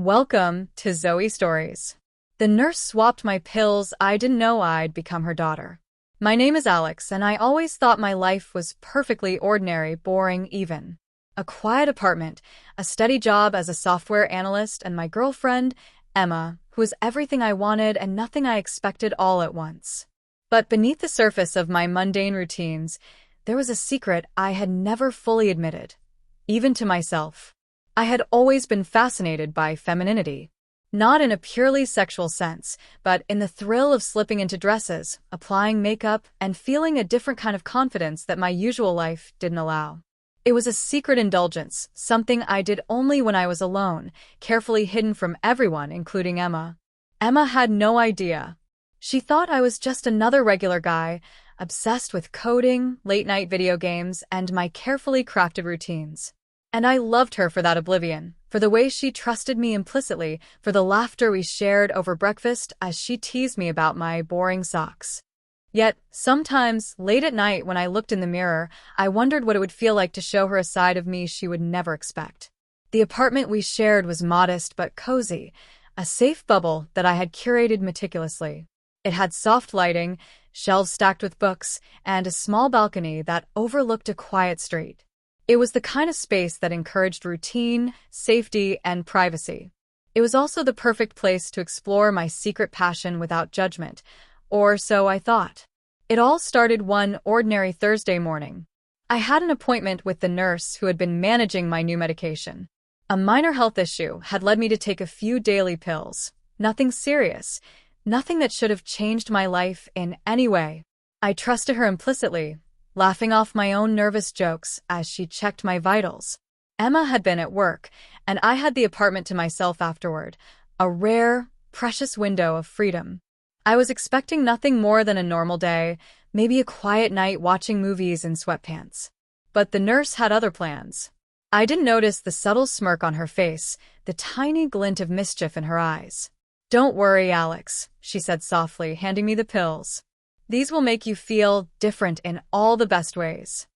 Welcome to Zoe Stories. The nurse swapped my pills. I didn't know I'd become her daughter. My name is Alex, and I always thought my life was perfectly ordinary, boring even. A quiet apartment, a steady job as a software analyst, and my girlfriend, Emma, who was everything I wanted and nothing I expected all at once. But beneath the surface of my mundane routines, there was a secret I had never fully admitted, even to myself. I had always been fascinated by femininity. Not in a purely sexual sense, but in the thrill of slipping into dresses, applying makeup, and feeling a different kind of confidence that my usual life didn't allow. It was a secret indulgence, something I did only when I was alone, carefully hidden from everyone, including Emma. Emma had no idea. She thought I was just another regular guy, obsessed with coding, late-night video games, and my carefully crafted routines. And I loved her for that oblivion, for the way she trusted me implicitly, for the laughter we shared over breakfast as she teased me about my boring socks. Yet, sometimes, late at night when I looked in the mirror, I wondered what it would feel like to show her a side of me she would never expect. The apartment we shared was modest but cozy, a safe bubble that I had curated meticulously. It had soft lighting, shelves stacked with books, and a small balcony that overlooked a quiet street. It was the kind of space that encouraged routine, safety, and privacy. It was also the perfect place to explore my secret passion without judgment, or so I thought. It all started one ordinary Thursday morning. I had an appointment with the nurse who had been managing my new medication. A minor health issue had led me to take a few daily pills. Nothing serious, nothing that should have changed my life in any way. I trusted her implicitly, laughing off my own nervous jokes as she checked my vitals. Emma had been at work, and I had the apartment to myself afterward, a rare, precious window of freedom. I was expecting nothing more than a normal day, maybe a quiet night watching movies in sweatpants. But the nurse had other plans. I didn't notice the subtle smirk on her face, the tiny glint of mischief in her eyes. "Don't worry, Alex," she said softly, handing me the pills. "These will make you feel different in all the best ways."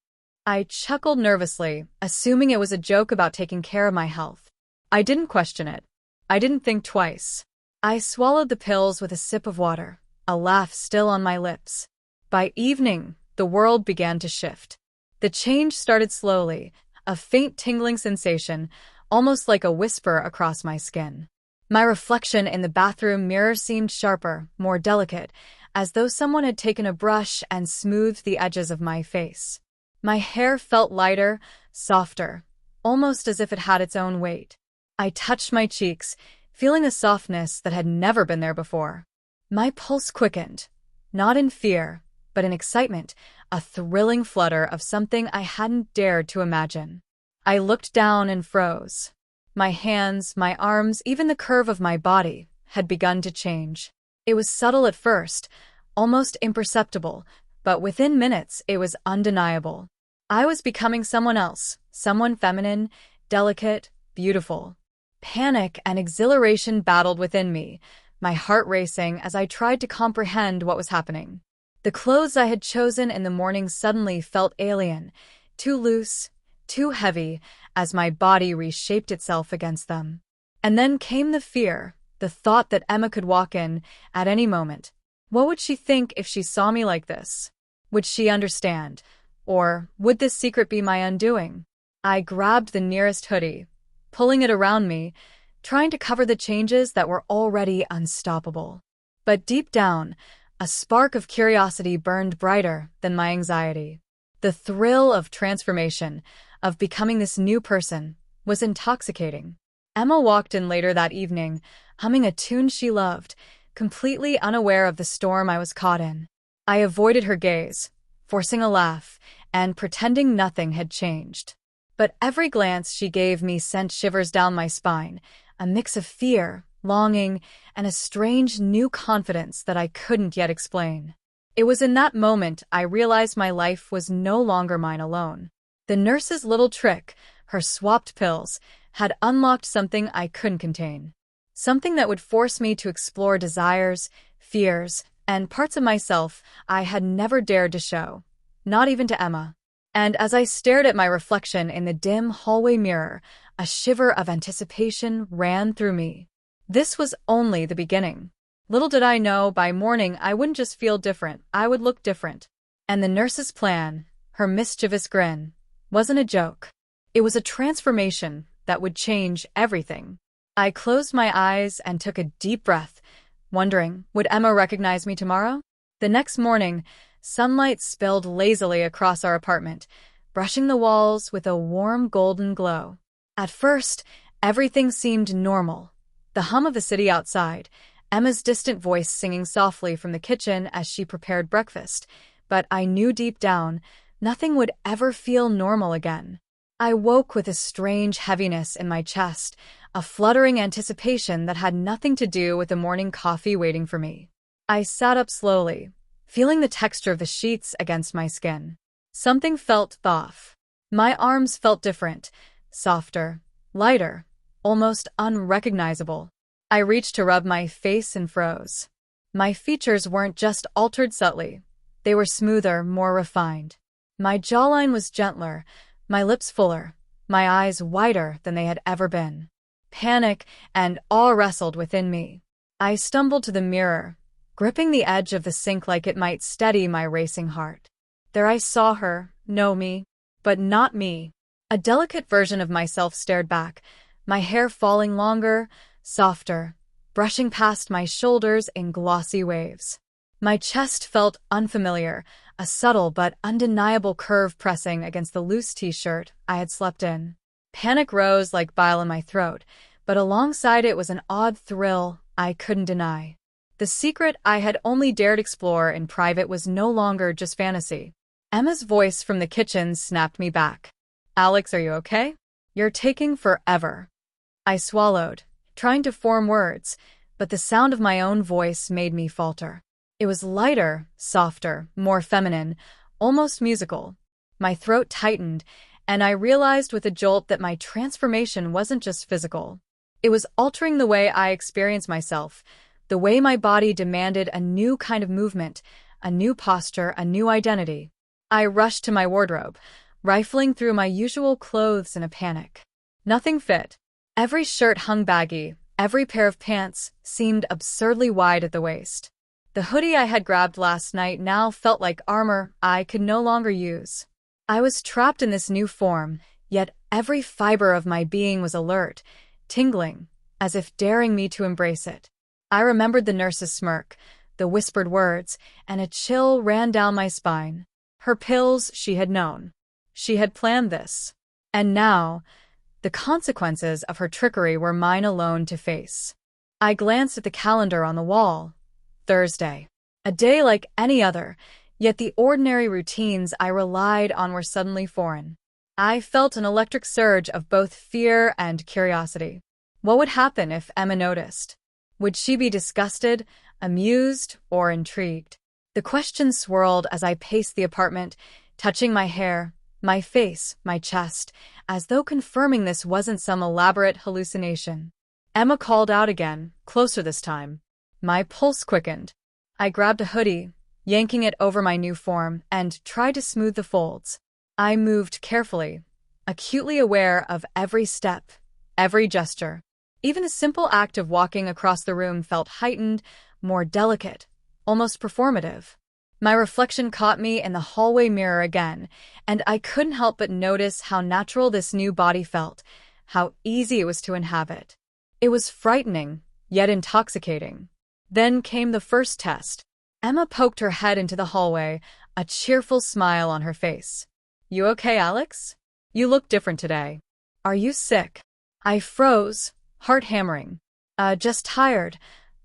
I chuckled nervously, assuming it was a joke about taking care of my health. I didn't question it. I didn't think twice. I swallowed the pills with a sip of water, a laugh still on my lips. By evening, the world began to shift. The change started slowly, a faint tingling sensation, almost like a whisper across my skin. My reflection in the bathroom mirror seemed sharper, more delicate, as though someone had taken a brush and smoothed the edges of my face. My hair felt lighter, softer, almost as if it had its own weight. I touched my cheeks, feeling a softness that had never been there before. My pulse quickened, not in fear, but in excitement, a thrilling flutter of something I hadn't dared to imagine. I looked down and froze. My hands, my arms, even the curve of my body had begun to change. It was subtle at first, almost imperceptible, but within minutes it was undeniable. I was becoming someone else, someone feminine, delicate, beautiful. Panic and exhilaration battled within me, my heart racing as I tried to comprehend what was happening. The clothes I had chosen in the morning suddenly felt alien, too loose, too heavy, as my body reshaped itself against them. And then came the fear. The thought that Emma could walk in at any moment. What would she think if she saw me like this? Would she understand? Or would this secret be my undoing? I grabbed the nearest hoodie, pulling it around me, trying to cover the changes that were already unstoppable. But deep down, a spark of curiosity burned brighter than my anxiety. The thrill of transformation, of becoming this new person, was intoxicating. Emma walked in later that evening, humming a tune she loved, completely unaware of the storm I was caught in. I avoided her gaze, forcing a laugh, and pretending nothing had changed. But every glance she gave me sent shivers down my spine, a mix of fear, longing, and a strange new confidence that I couldn't yet explain. It was in that moment I realized my life was no longer mine alone. The nurse's little trick, her swapped pills, had unlocked something I couldn't contain. Something that would force me to explore desires, fears, and parts of myself I had never dared to show, not even to Emma. And as I stared at my reflection in the dim hallway mirror, A shiver of anticipation ran through me. This was only the beginning. Little did I know, by morning I wouldn't just feel different, I would look different. And the nurse's plan, her mischievous grin, wasn't a joke. It was a transformation that would change everything. I closed my eyes and took a deep breath, wondering, would Emma recognize me tomorrow? The next morning, sunlight spilled lazily across our apartment, brushing the walls with a warm golden glow. At first, everything seemed normal. The hum of the city outside, Emma's distant voice singing softly from the kitchen as she prepared breakfast, but I knew deep down, nothing would ever feel normal again. I woke with a strange heaviness in my chest, a fluttering anticipation that had nothing to do with the morning coffee waiting for me. I sat up slowly, feeling the texture of the sheets against my skin. Something felt off. My arms felt different, softer, lighter, almost unrecognizable. I reached to rub my face and froze. My features weren't just altered subtly. They were smoother, more refined. My jawline was gentler, my lips fuller, my eyes wider than they had ever been. Panic and awe wrestled within me. I stumbled to the mirror, gripping the edge of the sink like it might steady my racing heart. There I saw her, know me, but not me. A delicate version of myself stared back, my hair falling longer, softer, brushing past my shoulders in glossy waves. My chest felt unfamiliar, a subtle but undeniable curve pressing against the loose t-shirt I had slept in. Panic rose like bile in my throat, but alongside it was an odd thrill I couldn't deny. The secret I had only dared explore in private was no longer just fantasy. Emma's voice from the kitchen snapped me back. "Alex, are you okay? You're taking forever." I swallowed, trying to form words, but the sound of my own voice made me falter. It was lighter, softer, more feminine, almost musical. My throat tightened, and I realized with a jolt that my transformation wasn't just physical. It was altering the way I experienced myself, the way my body demanded a new kind of movement, a new posture, a new identity. I rushed to my wardrobe, rifling through my usual clothes in a panic. Nothing fit. Every shirt hung baggy, every pair of pants seemed absurdly wide at the waist. The hoodie I had grabbed last night now felt like armor I could no longer use. I was trapped in this new form, yet every fiber of my being was alert, tingling, as if daring me to embrace it. I remembered the nurse's smirk, the whispered words, and a chill ran down my spine. Her pills, she had known. She had planned this. And now, the consequences of her trickery were mine alone to face. I glanced at the calendar on the wall. Thursday. A day like any other, yet the ordinary routines I relied on were suddenly foreign. I felt an electric surge of both fear and curiosity. What would happen if Emma noticed? Would she be disgusted, amused, or intrigued? The question swirled as I paced the apartment, touching my hair, my face, my chest, as though confirming this wasn't some elaborate hallucination. Emma called out again, closer this time. My pulse quickened. I grabbed a hoodie, yanking it over my new form, and tried to smooth the folds. I moved carefully, acutely aware of every step, every gesture. Even a simple act of walking across the room felt heightened, more delicate, almost performative. My reflection caught me in the hallway mirror again, and I couldn't help but notice how natural this new body felt, how easy it was to inhabit. It was frightening, yet intoxicating. Then came the first test. Emma poked her head into the hallway, a cheerful smile on her face. "You okay, Alex? You look different today. Are you sick?" I froze, heart hammering. Just tired,"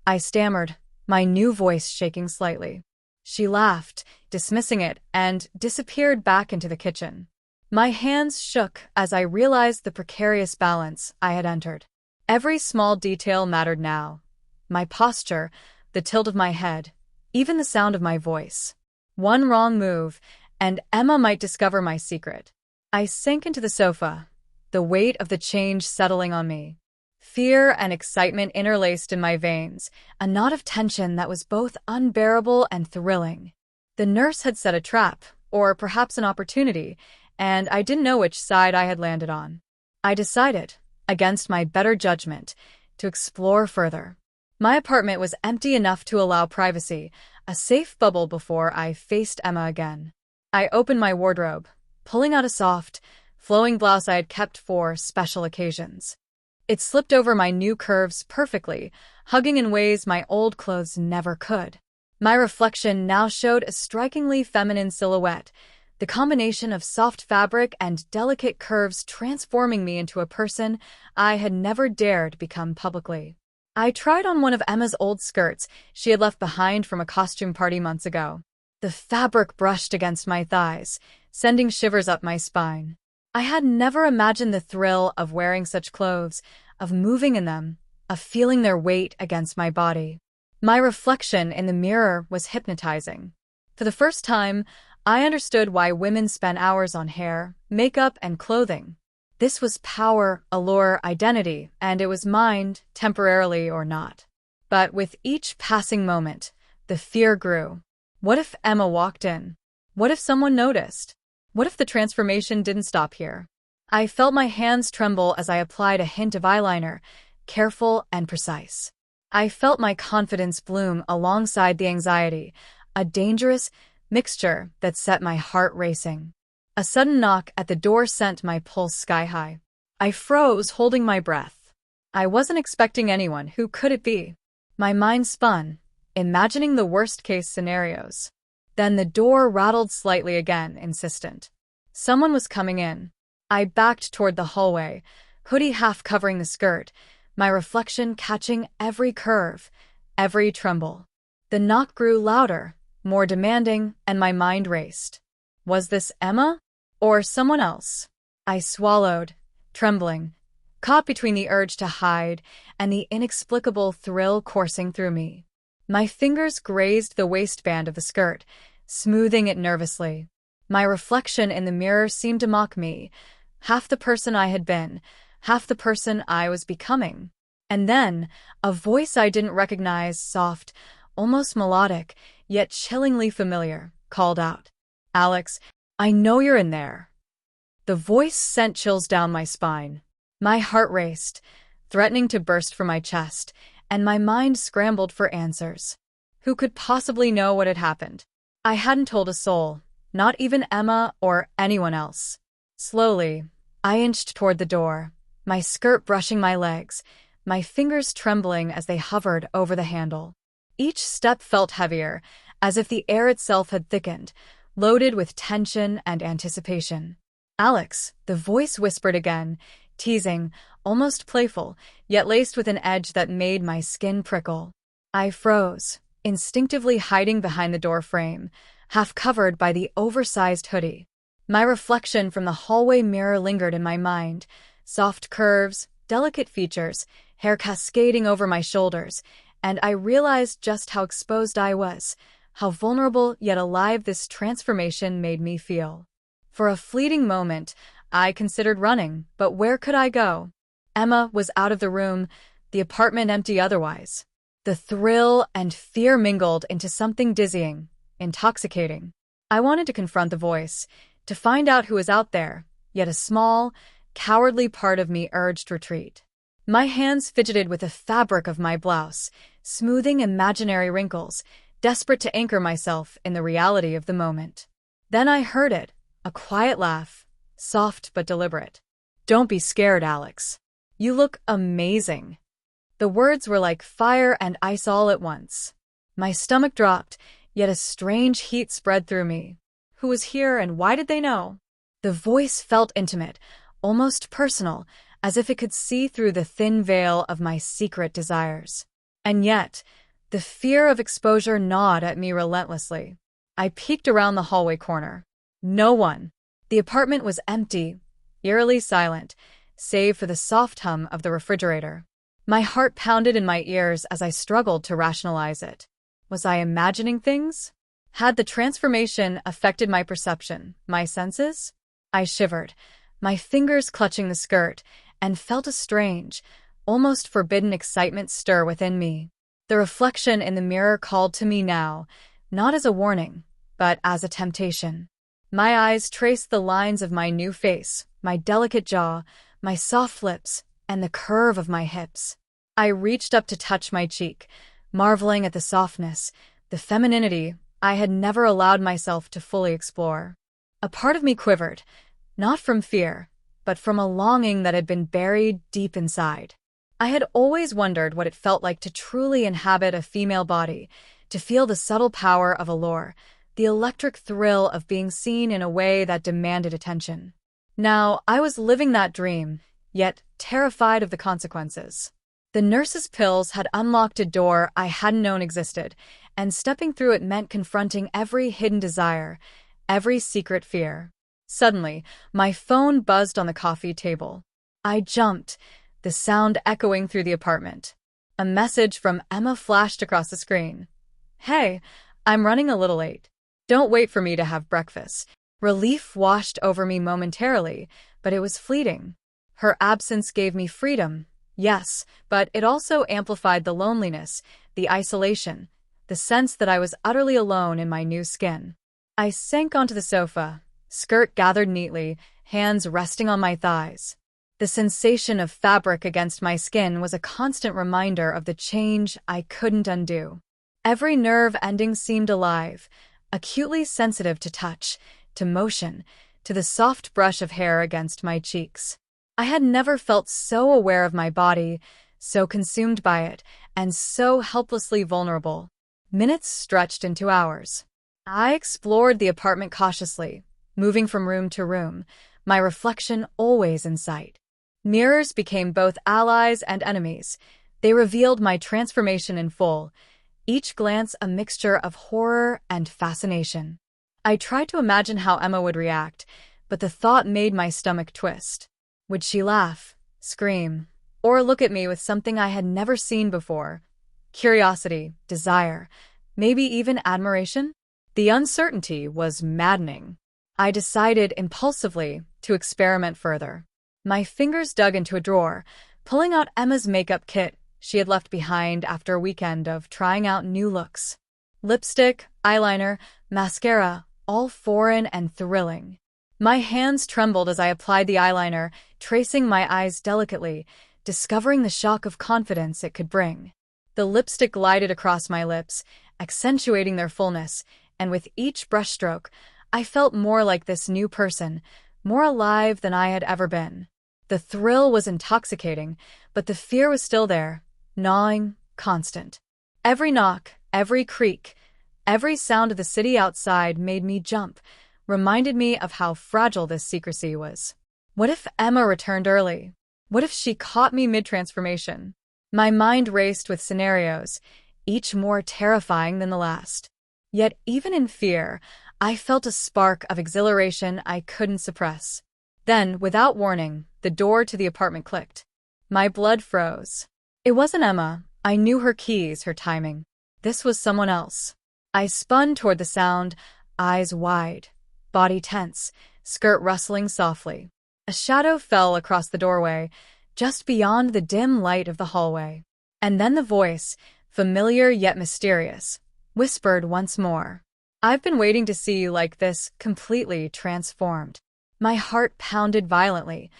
I stammered, my new voice shaking slightly. She laughed, dismissing it, and disappeared back into the kitchen. My hands shook as I realized the precarious balance I had entered. Every small detail mattered now. My posture, the tilt of my head, even the sound of my voice. One wrong move, and Emma might discover my secret. I sank into the sofa, the weight of the change settling on me. Fear and excitement interlaced in my veins, a knot of tension that was both unbearable and thrilling. The nurse had set a trap, or perhaps an opportunity, and I didn't know which side I had landed on. I decided, against my better judgment, to explore further. My apartment was empty enough to allow privacy, a safe bubble before I faced Emma again. I opened my wardrobe, pulling out a soft, flowing blouse I had kept for special occasions. It slipped over my new curves perfectly, hugging in ways my old clothes never could. My reflection now showed a strikingly feminine silhouette, the combination of soft fabric and delicate curves transforming me into a person I had never dared become publicly. I tried on one of Emma's old skirts she had left behind from a costume party months ago. The fabric brushed against my thighs, sending shivers up my spine. I had never imagined the thrill of wearing such clothes, of moving in them, of feeling their weight against my body. My reflection in the mirror was hypnotizing. For the first time, I understood why women spend hours on hair, makeup, and clothing. This was power, allure, identity, and it was mine, temporarily or not. But with each passing moment, the fear grew. What if Emma walked in? What if someone noticed? What if the transformation didn't stop here? I felt my hands tremble as I applied a hint of eyeliner, careful and precise. I felt my confidence bloom alongside the anxiety, a dangerous mixture that set my heart racing. A sudden knock at the door sent my pulse sky-high. I froze, holding my breath. I wasn't expecting anyone. Who could it be? My mind spun, imagining the worst-case scenarios. Then the door rattled slightly again, insistent. Someone was coming in. I backed toward the hallway, hoodie half covering the skirt, my reflection catching every curve, every tremble. The knock grew louder, more demanding, and my mind raced. Was this Emma? Or someone else? I swallowed, trembling, caught between the urge to hide and the inexplicable thrill coursing through me. My fingers grazed the waistband of the skirt, smoothing it nervously. My reflection in the mirror seemed to mock me, half the person I had been, half the person I was becoming. And then, a voice I didn't recognize, soft, almost melodic, yet chillingly familiar, called out, "Alex, I know you're in there." The voice sent chills down my spine. My heart raced, threatening to burst from my chest, and my mind scrambled for answers. Who could possibly know what had happened? I hadn't told a soul, not even Emma or anyone else. Slowly, I inched toward the door, my skirt brushing my legs, my fingers trembling as they hovered over the handle. Each step felt heavier, as if the air itself had thickened, loaded with tension and anticipation. "Alex," the voice whispered again, teasing, almost playful, yet laced with an edge that made my skin prickle. I froze, instinctively hiding behind the door frame, half covered by the oversized hoodie. My reflection from the hallway mirror lingered in my mind, soft curves, delicate features, hair cascading over my shoulders, and I realized just how exposed I was, how vulnerable yet alive this transformation made me feel. For a fleeting moment, I considered running, but where could I go? Emma was out of the room, the apartment empty otherwise. The thrill and fear mingled into something dizzying, intoxicating. I wanted to confront the voice, to find out who was out there, yet a small, cowardly part of me urged retreat. My hands fidgeted with the fabric of my blouse, smoothing imaginary wrinkles, desperate to anchor myself in the reality of the moment. Then I heard it, a quiet laugh, soft but deliberate. "Don't be scared, Alex. You look amazing." The words were like fire and ice all at once. My stomach dropped, yet a strange heat spread through me. Who was here and why did they know? The voice felt intimate, almost personal, as if it could see through the thin veil of my secret desires. And yet, the fear of exposure gnawed at me relentlessly. I peeked around the hallway corner. No one. The apartment was empty, eerily silent, save for the soft hum of the refrigerator. My heart pounded in my ears as I struggled to rationalize it. Was I imagining things? Had the transformation affected my perception, my senses? I shivered, my fingers clutching the skirt, and felt a strange, almost forbidden excitement stir within me. The reflection in the mirror called to me now, not as a warning, but as a temptation. My eyes traced the lines of my new face, my delicate jaw, my soft lips, and the curve of my hips. I reached up to touch my cheek, marveling at the softness, the femininity I had never allowed myself to fully explore. A part of me quivered, not from fear, but from a longing that had been buried deep inside. I had always wondered what it felt like to truly inhabit a female body, to feel the subtle power of allure, the electric thrill of being seen in a way that demanded attention. Now, I was living that dream, yet terrified of the consequences. The nurse's pills had unlocked a door I hadn't known existed, and stepping through it meant confronting every hidden desire, every secret fear. Suddenly, my phone buzzed on the coffee table. I jumped, the sound echoing through the apartment. A message from Emma flashed across the screen. "Hey, I'm running a little late. Don't wait for me to have breakfast." Relief washed over me momentarily, but it was fleeting. Her absence gave me freedom, yes, but it also amplified the loneliness, the isolation, the sense that I was utterly alone in my new skin. I sank onto the sofa, skirt gathered neatly, hands resting on my thighs. The sensation of fabric against my skin was a constant reminder of the change I couldn't undo. Every nerve ending seemed alive, acutely sensitive to touch, to motion, to the soft brush of hair against my cheeks. I had never felt so aware of my body, so consumed by it, and so helplessly vulnerable. Minutes stretched into hours. I explored the apartment cautiously, moving from room to room, my reflection always in sight. Mirrors became both allies and enemies. They revealed my transformation in full, each glance a mixture of horror and fascination. I tried to imagine how Emma would react, but the thought made my stomach twist. Would she laugh, scream, or look at me with something I had never seen before? Curiosity, desire, maybe even admiration? The uncertainty was maddening. I decided impulsively to experiment further. My fingers dug into a drawer, pulling out Emma's makeup kit she had left behind after a weekend of trying out new looks. Lipstick, eyeliner, mascara, all foreign and thrilling. My hands trembled as I applied the eyeliner, tracing my eyes delicately, discovering the shock of confidence it could bring. The lipstick glided across my lips, accentuating their fullness, and with each brushstroke, I felt more like this new person, more alive than I had ever been. The thrill was intoxicating, but the fear was still there, gnawing, constant. Every knock, every creak, every sound of the city outside made me jump, reminded me of how fragile this secrecy was. What if Emma returned early? What if she caught me mid-transformation? My mind raced with scenarios, each more terrifying than the last. Yet even in fear, I felt a spark of exhilaration I couldn't suppress. Then, without warning, the door to the apartment clicked. My blood froze. It wasn't Emma. I knew her keys, her timing. This was someone else. I spun toward the sound, eyes wide, body tense, skirt rustling softly. A shadow fell across the doorway, just beyond the dim light of the hallway. And then the voice, familiar yet mysterious, whispered once more. "I've been waiting to see you like this, completely transformed." My heart pounded violently,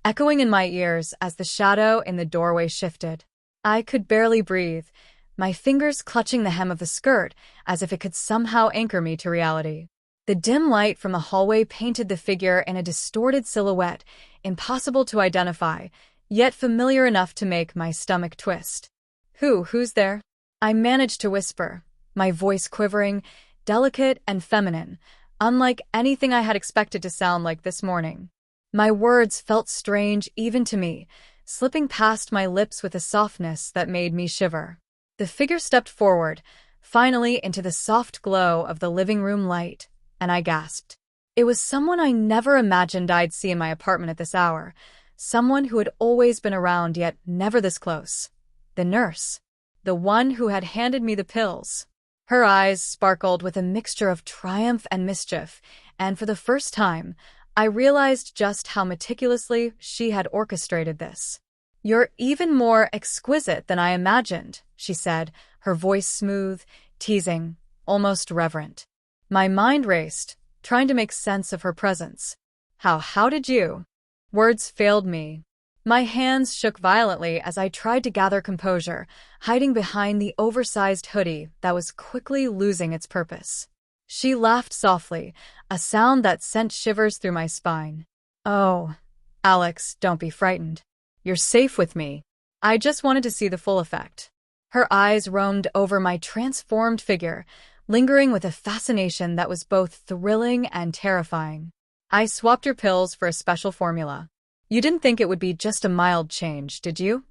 echoing in my ears as the shadow in the doorway shifted. I could barely breathe, my fingers clutching the hem of the skirt as if it could somehow anchor me to reality. The dim light from the hallway painted the figure in a distorted silhouette, impossible to identify, yet familiar enough to make my stomach twist. Who's there?" I managed to whisper, my voice quivering, delicate and feminine, unlike anything I had expected to sound like this morning. My words felt strange even to me, slipping past my lips with a softness that made me shiver. The figure stepped forward, finally into the soft glow of the living room light, and I gasped. It was someone I never imagined I'd see in my apartment at this hour, someone who had always been around yet never this close. The nurse. The one who had handed me the pills. Her eyes sparkled with a mixture of triumph and mischief, and for the first time, I realized just how meticulously she had orchestrated this. "You're even more exquisite than I imagined," she said, her voice smooth, teasing, almost reverent. My mind raced, trying to make sense of her presence. How did you? Words failed me. My hands shook violently as I tried to gather composure, hiding behind the oversized hoodie that was quickly losing its purpose. She laughed softly, a sound that sent shivers through my spine. "Oh, Alex, don't be frightened. You're safe with me. I just wanted to see the full effect." Her eyes roamed over my transformed figure, lingering with a fascination that was both thrilling and terrifying. "I swapped your pills for a special formula. You didn't think it would be just a mild change, did you?"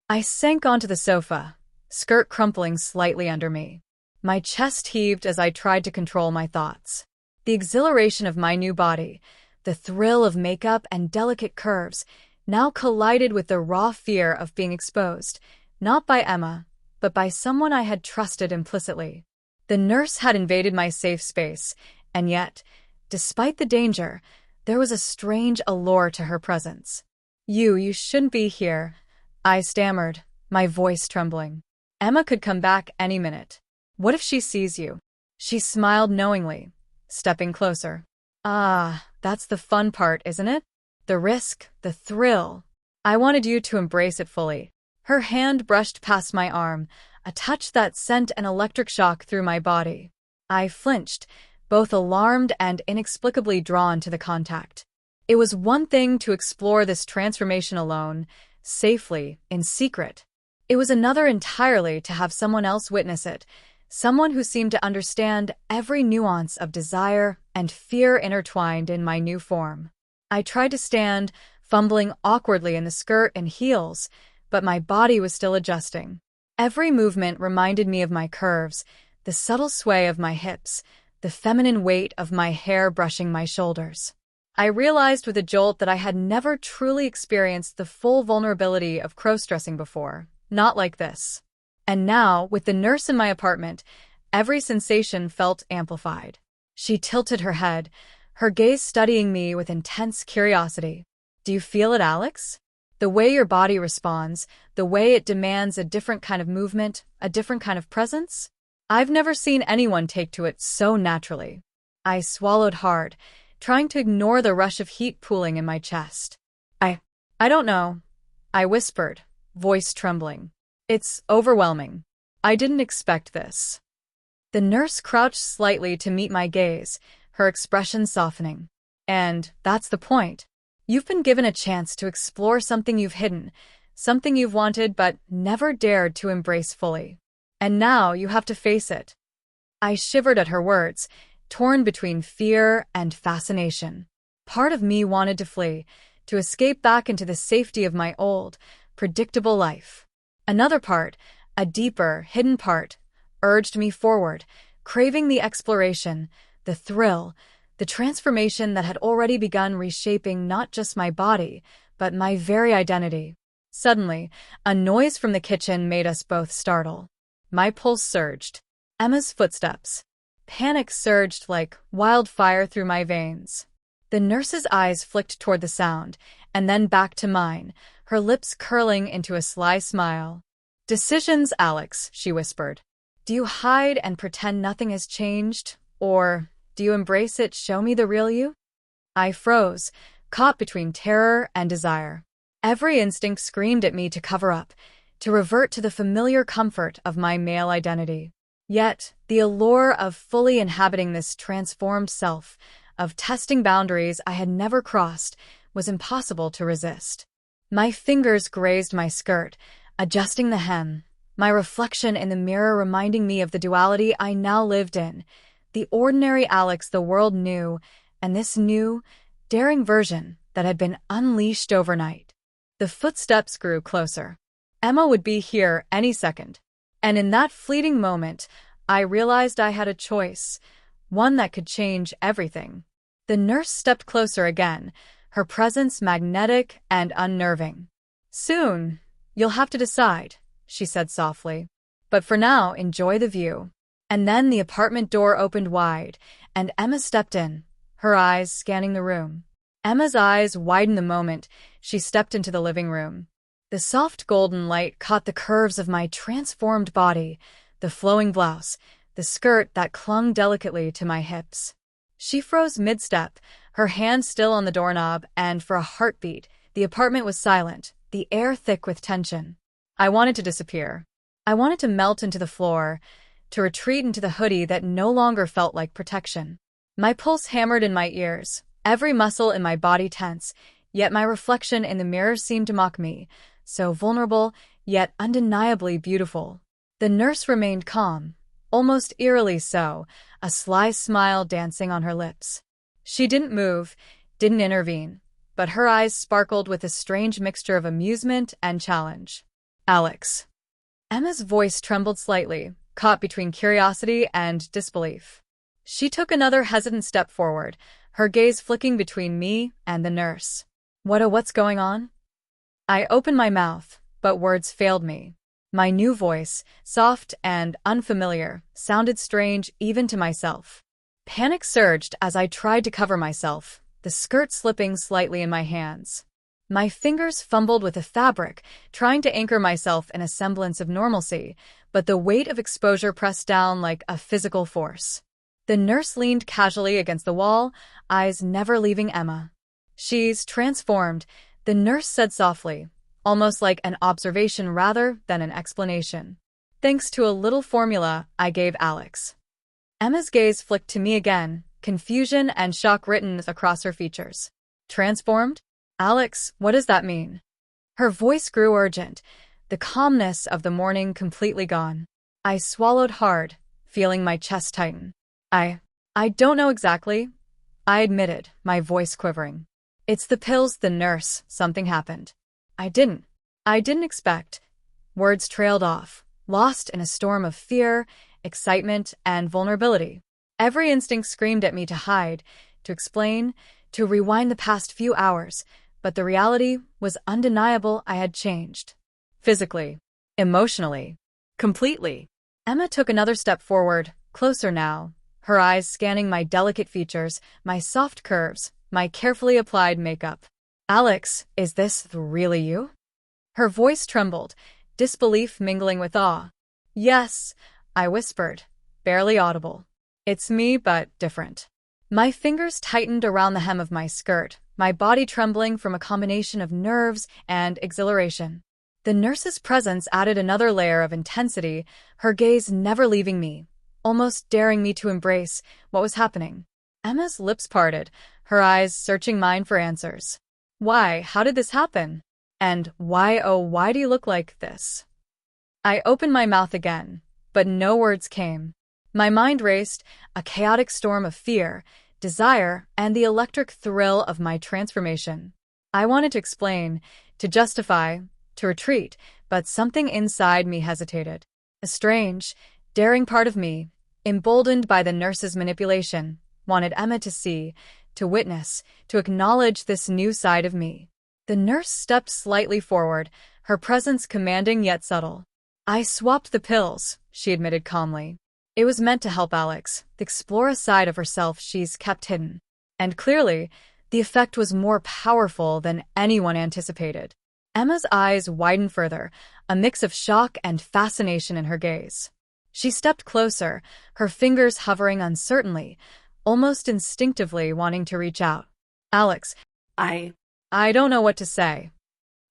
I sank onto the sofa, skirt crumpling slightly under me. My chest heaved as I tried to control my thoughts. The exhilaration of my new body, the thrill of makeup and delicate curves, now collided with the raw fear of being exposed, not by Emma, but by someone I had trusted implicitly. The nurse had invaded my safe space, and yet, despite the danger, there was a strange allure to her presence. You shouldn't be here," I stammered, my voice trembling. "Emma could come back any minute. What if she sees you?" She smiled knowingly, stepping closer. "Ah, that's the fun part, isn't it? The risk, the thrill. I wanted you to embrace it fully." Her hand brushed past my arm, a touch that sent an electric shock through my body. I flinched, both alarmed and inexplicably drawn to the contact. It was one thing to explore this transformation alone, safely, in secret. It was another entirely to have someone else witness it, someone who seemed to understand every nuance of desire and fear intertwined in my new form. I tried to stand, fumbling awkwardly in the skirt and heels, but my body was still adjusting. Every movement reminded me of my curves, the subtle sway of my hips, the feminine weight of my hair brushing my shoulders. I realized with a jolt that I had never truly experienced the full vulnerability of cross-dressing before, not like this. And now, with the nurse in my apartment, every sensation felt amplified. She tilted her head, her gaze studying me with intense curiosity. "Do you feel it, Alex? The way your body responds, the way it demands a different kind of movement, a different kind of presence? I've never seen anyone take to it so naturally." I swallowed hard, trying to ignore the rush of heat pooling in my chest. I don't know," I whispered, voice trembling. "It's overwhelming. I didn't expect this." The nurse crouched slightly to meet my gaze, her expression softening. "And that's the point. You've been given a chance to explore something you've hidden, something you've wanted but never dared to embrace fully. And now you have to face it." I shivered at her words, torn between fear and fascination. Part of me wanted to flee, to escape back into the safety of my old, predictable life. Another part, a deeper, hidden part, urged me forward, craving the exploration, the thrill, the transformation that had already begun reshaping not just my body, but my very identity. Suddenly, a noise from the kitchen made us both startle. My pulse surged. Emma's footsteps. Panic surged like wildfire through my veins. The nurse's eyes flicked toward the sound, and then back to mine, her lips curling into a sly smile. "Decisions, Alex," she whispered. "Do you hide and pretend nothing has changed? Or do you embrace it, show me the real you?" I froze, caught between terror and desire. Every instinct screamed at me to cover up, to revert to the familiar comfort of my male identity. Yet, the allure of fully inhabiting this transformed self, of testing boundaries I had never crossed, was impossible to resist. My fingers grazed my skirt, adjusting the hem, my reflection in the mirror reminding me of the duality I now lived in, the ordinary Alex the world knew, and this new, daring version that had been unleashed overnight. The footsteps grew closer. Emma would be here any second. And in that fleeting moment, I realized I had a choice, one that could change everything. The nurse stepped closer again, her presence magnetic and unnerving. "Soon, you'll have to decide," she said softly. "But for now, enjoy the view." And then the apartment door opened wide, and Emma stepped in, her eyes scanning the room. Emma's eyes widened the moment she stepped into the living room. The soft golden light caught the curves of my transformed body, the flowing blouse, the skirt that clung delicately to my hips. She froze mid-step, her hand still on the doorknob, and for a heartbeat, The apartment was silent, the air thick with tension. I wanted to disappear. I wanted to melt into the floor, to retreat into the hoodie that no longer felt like protection. My pulse hammered in my ears, every muscle in my body tense, yet my reflection in the mirror seemed to mock me, so vulnerable, yet undeniably beautiful. The nurse remained calm, almost eerily so, a sly smile dancing on her lips. She didn't move, didn't intervene, but her eyes sparkled with a strange mixture of amusement and challenge. Alex. Emma's voice trembled slightly, caught between curiosity and disbelief. She took another hesitant step forward, her gaze flicking between me and the nurse. What's going on? I opened my mouth, but words failed me. My new voice, soft and unfamiliar, sounded strange even to myself. Panic surged as I tried to cover myself, the skirt slipping slightly in my hands. My fingers fumbled with the fabric, trying to anchor myself in a semblance of normalcy, but the weight of exposure pressed down like a physical force. The nurse leaned casually against the wall, eyes never leaving Emma. She's transformed, the nurse said softly, almost like an observation rather than an explanation. Thanks to a little formula I gave Alex. Emma's gaze flicked to me again, confusion and shock written across her features. Transformed? Alex, what does that mean? Her voice grew urgent, the calmness of the morning completely gone. I swallowed hard, feeling my chest tighten. I don't know exactly, I admitted, my voice quivering. It's the pills, the nurse, something happened. I didn't expect. Words trailed off, lost in a storm of fear, excitement, and vulnerability. Every instinct screamed at me to hide, to explain, to rewind the past few hours, but the reality was undeniable. I had changed. Physically, emotionally, completely. Emma took another step forward, closer now, her eyes scanning my delicate features, my soft curves, my carefully applied makeup. Alex, is this really you? Her voice trembled, disbelief mingling with awe. Yes, I whispered, barely audible. It's me, but different. My fingers tightened around the hem of my skirt, my body trembling from a combination of nerves and exhilaration. The nurse's presence added another layer of intensity, her gaze never leaving me, almost daring me to embrace what was happening. Emma's lips parted, her eyes searching mine for answers. Why? How did this happen? And why, oh, why do you look like this? I opened my mouth again, but no words came. My mind raced, a chaotic storm of fear, desire, and the electric thrill of my transformation. I wanted to explain, to justify, to retreat, but something inside me hesitated. A strange, daring part of me, emboldened by the nurse's manipulation, wanted Emma to see, to witness, to acknowledge this new side of me. The nurse stepped slightly forward, her presence commanding yet subtle. I swapped the pills, she admitted calmly. It was meant to help Alex explore a side of herself she's kept hidden. And clearly, the effect was more powerful than anyone anticipated. Emma's eyes widened further, a mix of shock and fascination in her gaze. She stepped closer, her fingers hovering uncertainly, almost instinctively wanting to reach out. Alex, I don't know what to say.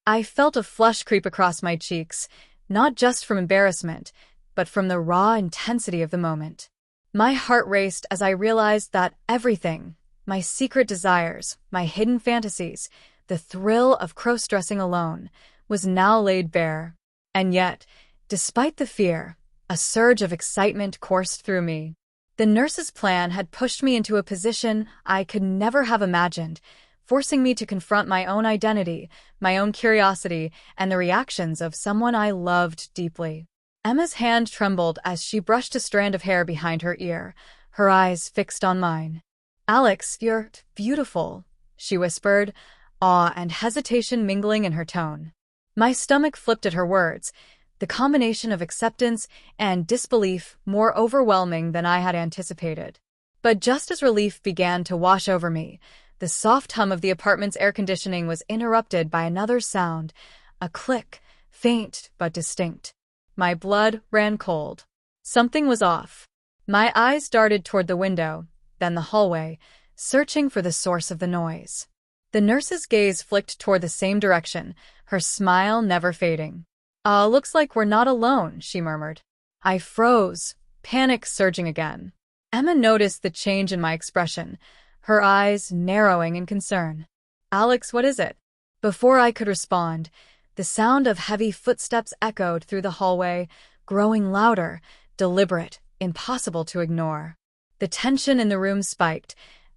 I felt a flush creep across my cheeks, not just from embarrassment, but from the raw intensity of the moment. My heart raced as I realized that everything, my secret desires, my hidden fantasies, the thrill of cross-dressing alone, was now laid bare. And yet, despite the fear, a surge of excitement coursed through me. The nurse's plan had pushed me into a position I could never have imagined, forcing me to confront my own identity, my own curiosity, and the reactions of someone I loved deeply. Emma's hand trembled as she brushed a strand of hair behind her ear, her eyes fixed on mine. Alex, you're beautiful, she whispered, awe and hesitation mingling in her tone. My stomach flipped at her words, the combination of acceptance and disbelief more overwhelming than I had anticipated. But just as relief began to wash over me, the soft hum of the apartment's air conditioning was interrupted by another sound, a click, faint but distinct. My blood ran cold. Something was off. My eyes darted toward the window, then the hallway, searching for the source of the noise. The nurse's gaze flicked toward the same direction, her smile never fading. Looks like we're not alone," she murmured. I froze, panic surging again. Emma noticed the change in my expression, her eyes narrowing in concern. "Alex, what is it?" Before I could respond, the sound of heavy footsteps echoed through the hallway, growing louder, deliberate, impossible to ignore. The tension in the room spiked,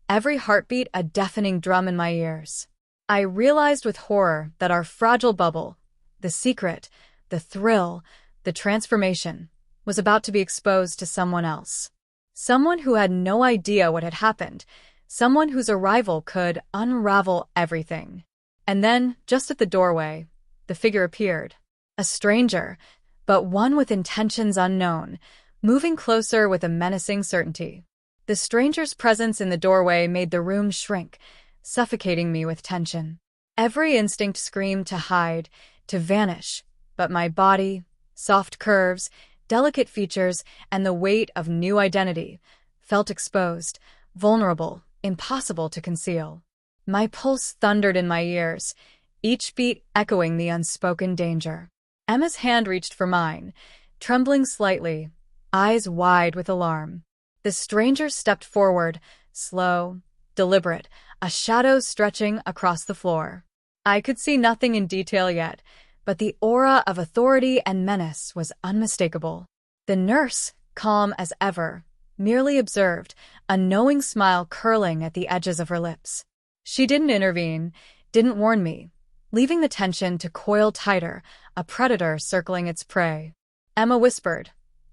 every heartbeat a deafening drum in my ears. I realized with horror that our fragile bubble, the secret, the thrill, the transformation, was about to be exposed to someone else. Someone who had no idea what had happened, someone whose arrival could unravel everything. And then, just at the doorway, the figure appeared. A stranger, but one with intentions unknown, moving closer with a menacing certainty. The stranger's presence in the doorway made the room shrink, suffocating me with tension. Every instinct screamed to hide, to vanish, but my body, soft curves, delicate features, and the weight of new identity felt exposed, vulnerable, impossible to conceal. My pulse thundered in my ears, each beat echoing the unspoken danger. Emma's hand reached for mine, trembling slightly, eyes wide with alarm. The stranger stepped forward, slow, deliberate, a shadow stretching across the floor. I could see nothing in detail yet, but the aura of authority and menace was unmistakable. The nurse, calm as ever, merely observed, a knowing smile curling at the edges of her lips. She didn't intervene, didn't warn me, leaving the tension to coil tighter, a predator circling its prey. Emma whispered,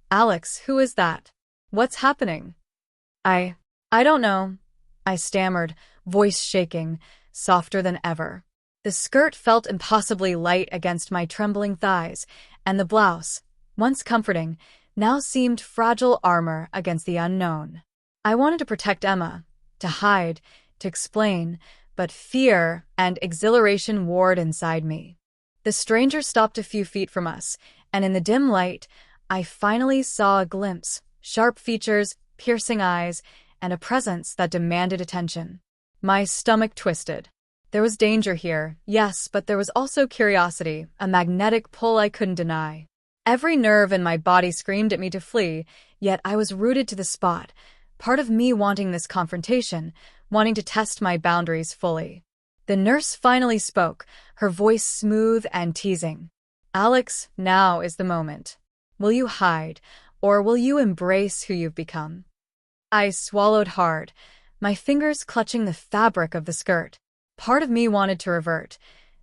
"Alex, who is that? What's happening?" I don't know," I stammered, voice shaking, softer than ever. The skirt felt impossibly light against my trembling thighs, and the blouse, once comforting, now seemed fragile armor against the unknown. I wanted to protect Emma, to hide, to explain, but fear and exhilaration warred inside me. The stranger stopped a few feet from us, and in the dim light, I finally saw a glimpse, sharp features, piercing eyes, and a presence that demanded attention. My stomach twisted. There was danger here, yes, but there was also curiosity, a magnetic pull I couldn't deny. Every nerve in my body screamed at me to flee, yet I was rooted to the spot, part of me wanting this confrontation, wanting to test my boundaries fully. The nurse finally spoke, her voice smooth and teasing. "Alex, now is the moment. Will you hide, or will you embrace who you've become?" I swallowed hard, my fingers clutching the fabric of the skirt. Part of me wanted to revert,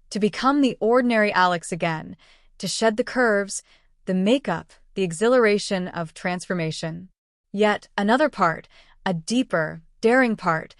to become the ordinary Alex again, to shed the curves, the makeup, the exhilaration of transformation. Yet another part, a deeper, daring part,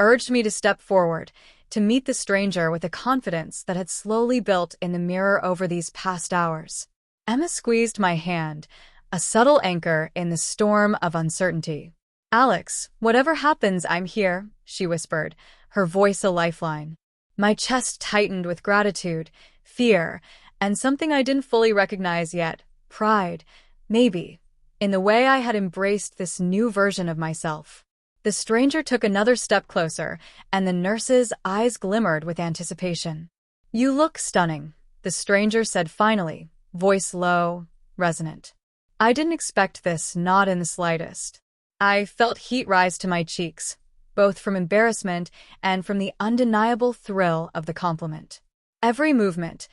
urged me to step forward, to meet the stranger with a confidence that had slowly built in the mirror over these past hours. Emma squeezed my hand, a subtle anchor in the storm of uncertainty. "Alex, whatever happens, I'm here," she whispered, her voice a lifeline. My chest tightened with gratitude, fear, and something I didn't fully recognize yet, pride, maybe, in the way I had embraced this new version of myself. The stranger took another step closer, and the nurse's eyes glimmered with anticipation. "You look stunning," the stranger said finally, voice low, resonant. I didn't expect this, not in the slightest. I felt heat rise to my cheeks, both from embarrassment and from the undeniable thrill of the compliment. Every movement,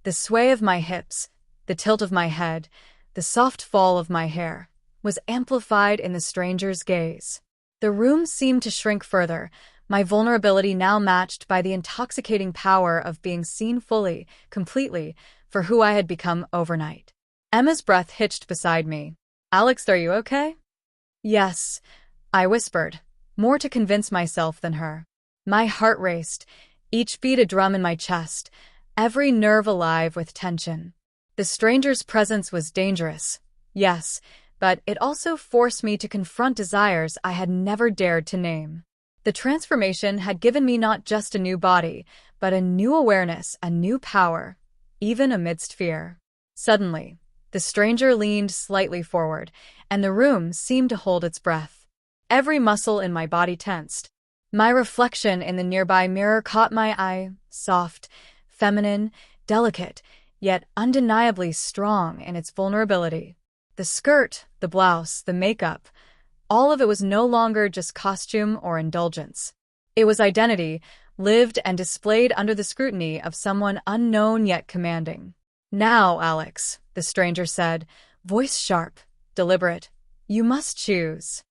the sway of my hips, the tilt of my head, the soft fall of my hair, was amplified in the stranger's gaze. The room seemed to shrink further, my vulnerability now matched by the intoxicating power of being seen fully, completely, for who I had become overnight. Emma's breath hitched beside me. "Alex, are you okay?" "Yes," I whispered, more to convince myself than her. My heart raced, each beat a drum in my chest, every nerve alive with tension. The stranger's presence was dangerous, yes, but it also forced me to confront desires I had never dared to name. The transformation had given me not just a new body, but a new awareness, a new power, even amidst fear. Suddenly, the stranger leaned slightly forward, and the room seemed to hold its breath. Every muscle in my body tensed. My reflection in the nearby mirror caught my eye, soft, feminine, delicate, yet undeniably strong in its vulnerability. The skirt, the blouse, the makeup, all of it was no longer just costume or indulgence. It was identity, lived and displayed under the scrutiny of someone unknown yet commanding. "Now, Alex," the stranger said, voice sharp, deliberate, "you must choose."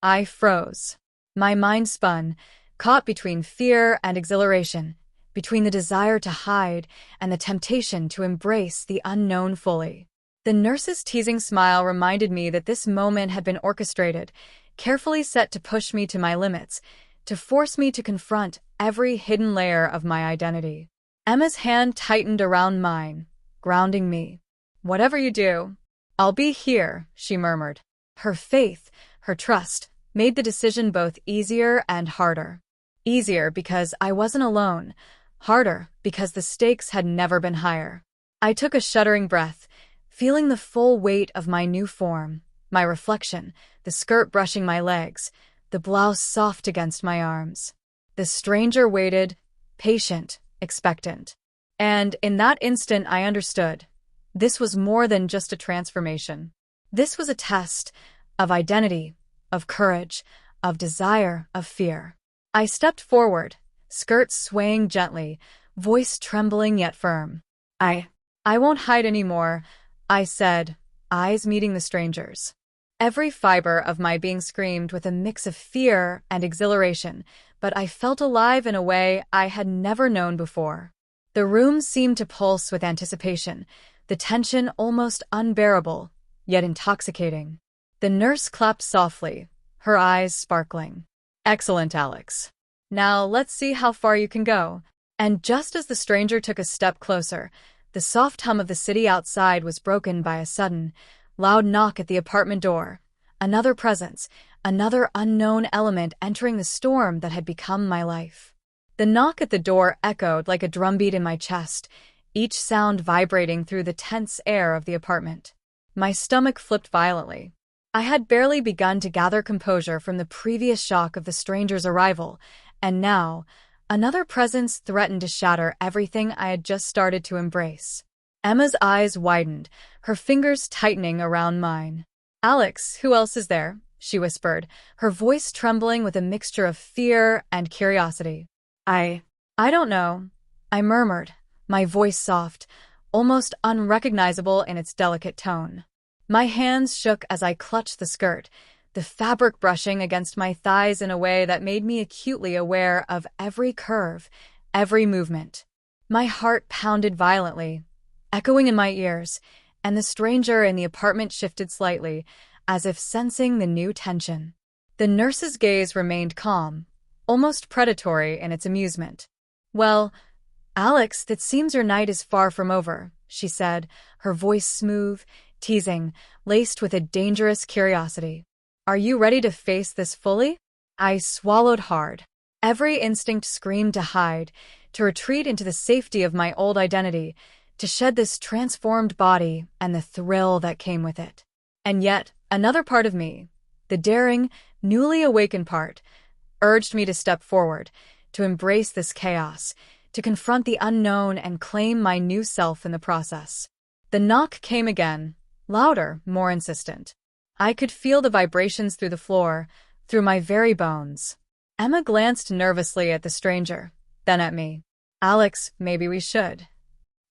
I froze. My mind spun, caught between fear and exhilaration, between the desire to hide and the temptation to embrace the unknown fully. The nurse's teasing smile reminded me that this moment had been orchestrated, carefully set to push me to my limits, to force me to confront every hidden layer of my identity. Emma's hand tightened around mine, grounding me. "Whatever you do, I'll be here," she murmured. Her faith, her trust, made the decision both easier and harder. Easier because I wasn't alone, harder because the stakes had never been higher. I took a shuddering breath, feeling the full weight of my new form, my reflection, the skirt brushing my legs, the blouse soft against my arms. The stranger waited, patient, expectant. And in that instant I understood. This was more than just a transformation. This was a test of identity, of courage, of desire, of fear. I stepped forward, skirt swaying gently, voice trembling yet firm. I won't hide anymore," I said, eyes meeting the stranger's. Every fiber of my being screamed with a mix of fear and exhilaration, but I felt alive in a way I had never known before. The room seemed to pulse with anticipation, the tension almost unbearable, yet intoxicating. The nurse clapped softly, her eyes sparkling. "Excellent, Alex. Now let's see how far you can go." And just as the stranger took a step closer, the soft hum of the city outside was broken by a sudden, loud knock at the apartment door. Another presence, another unknown element entering the storm that had become my life. The knock at the door echoed like a drumbeat in my chest, each sound vibrating through the tense air of the apartment. My stomach flipped violently. I had barely begun to gather composure from the previous shock of the stranger's arrival, and now, another presence threatened to shatter everything I had just started to embrace. Emma's eyes widened, her fingers tightening around mine. "Alex, who else is there?" she whispered, her voice trembling with a mixture of fear and curiosity. I don't know," I murmured, my voice soft, almost unrecognizable in its delicate tone. My hands shook as I clutched the skirt, the fabric brushing against my thighs in a way that made me acutely aware of every curve, every movement. My heart pounded violently, echoing in my ears, and the stranger in the apartment shifted slightly, as if sensing the new tension. The nurse's gaze remained calm, almost predatory in its amusement. "Well, Alex, it seems your night is far from over," she said, her voice smooth, teasing, laced with a dangerous curiosity. "Are you ready to face this fully?" I swallowed hard. Every instinct screamed to hide, to retreat into the safety of my old identity, to shed this transformed body and the thrill that came with it. And yet, another part of me, the daring, newly awakened part, urged me to step forward, to embrace this chaos, to confront the unknown and claim my new self in the process. The knock came again, louder, more insistent. I could feel the vibrations through the floor, through my very bones. Emma glanced nervously at the stranger, then at me. "Alex, maybe we should."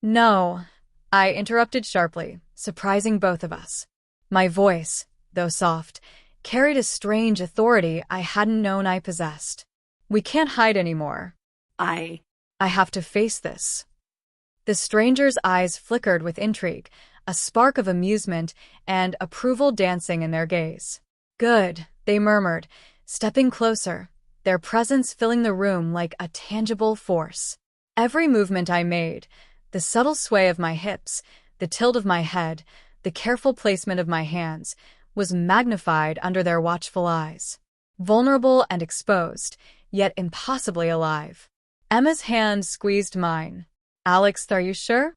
"No," I interrupted sharply, surprising both of us. My voice, though soft, carried a strange authority I hadn't known I possessed. "We can't hide anymore. I have to face this." The stranger's eyes flickered with intrigue, a spark of amusement and approval dancing in their gaze. "Good," they murmured, stepping closer, their presence filling the room like a tangible force. Every movement I made, the subtle sway of my hips, the tilt of my head, the careful placement of my hands, was magnified under their watchful eyes. Vulnerable and exposed, yet impossibly alive. Emma's hand squeezed mine. "Alex, are you sure?"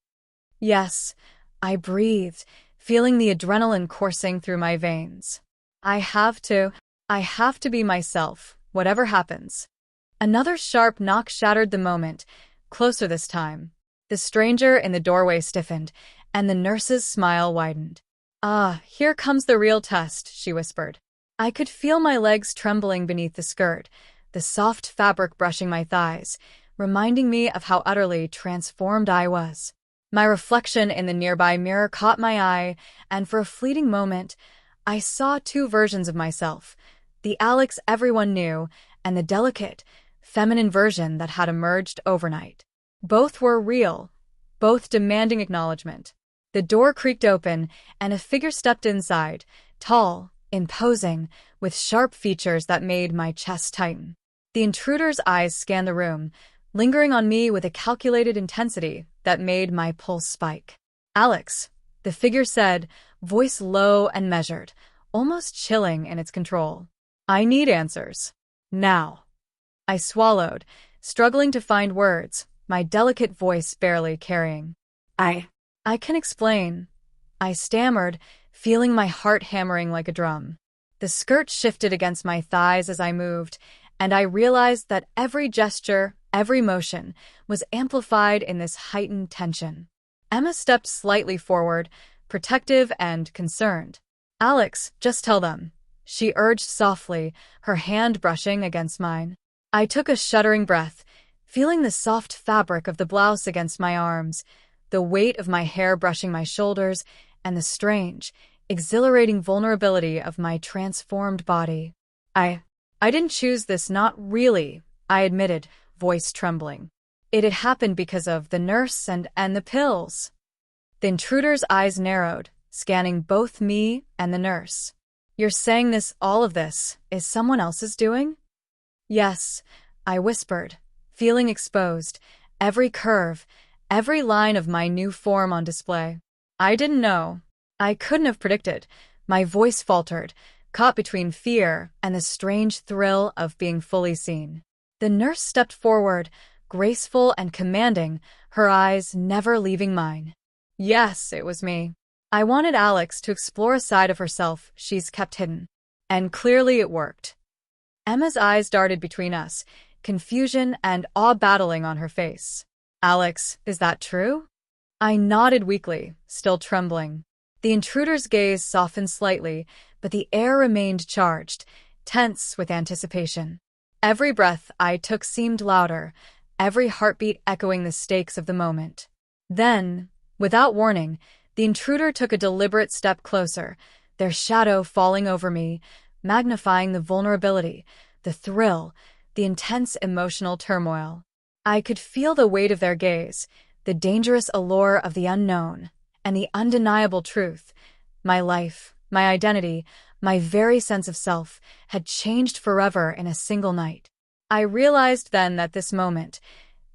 "Yes," I breathed, feeling the adrenaline coursing through my veins. I have to be myself, whatever happens." Another sharp knock shattered the moment, closer this time. The stranger in the doorway stiffened, and the nurse's smile widened. "Ah, here comes the real test," she whispered. I could feel my legs trembling beneath the skirt, the soft fabric brushing my thighs, reminding me of how utterly transformed I was. My reflection in the nearby mirror caught my eye, and for a fleeting moment, I saw two versions of myself, the Alex everyone knew and the delicate, feminine version that had emerged overnight. Both were real, both demanding acknowledgement. The door creaked open, and a figure stepped inside, tall, imposing, with sharp features that made my chest tighten. The intruder's eyes scanned the room, lingering on me with a calculated intensity that made my pulse spike. "Alex," the figure said, voice low and measured, almost chilling in its control. "I need answers. Now." I swallowed, struggling to find words, my delicate voice barely carrying. I can explain," I stammered, feeling my heart hammering like a drum. The skirt shifted against my thighs as I moved, and I realized that every gesture, every motion, was amplified in this heightened tension. Emma stepped slightly forward, protective and concerned. "Alex, just tell them," she urged softly, her hand brushing against mine. I took a shuddering breath, feeling the soft fabric of the blouse against my arms, the weight of my hair brushing my shoulders, and the strange, exhilarating vulnerability of my transformed body. I didn't choose this, not really," I admitted, voice trembling. "It had happened because of the nurse and the pills." The intruder's eyes narrowed, scanning both me and the nurse. "You're saying all of this, is someone else's doing?" "Yes," I whispered, feeling exposed, every curve, every line of my new form on display. "I didn't know. I couldn't have predicted." My voice faltered, caught between fear and the strange thrill of being fully seen. The nurse stepped forward, graceful and commanding, her eyes never leaving mine. "Yes, it was me. I wanted Alex to explore a side of herself she's kept hidden. And clearly it worked." Emma's eyes darted between us, confusion and awe battling on her face. "Alex, is that true?" I nodded weakly, still trembling. The intruder's gaze softened slightly, but the air remained charged, tense with anticipation. Every breath I took seemed louder, every heartbeat echoing the stakes of the moment. Then, without warning, the intruder took a deliberate step closer, their shadow falling over me, magnifying the vulnerability, the thrill, the intense emotional turmoil. I could feel the weight of their gaze, the dangerous allure of the unknown, and the undeniable truth. My life, my identity, my very sense of self had changed forever in a single night. I realized then that this moment,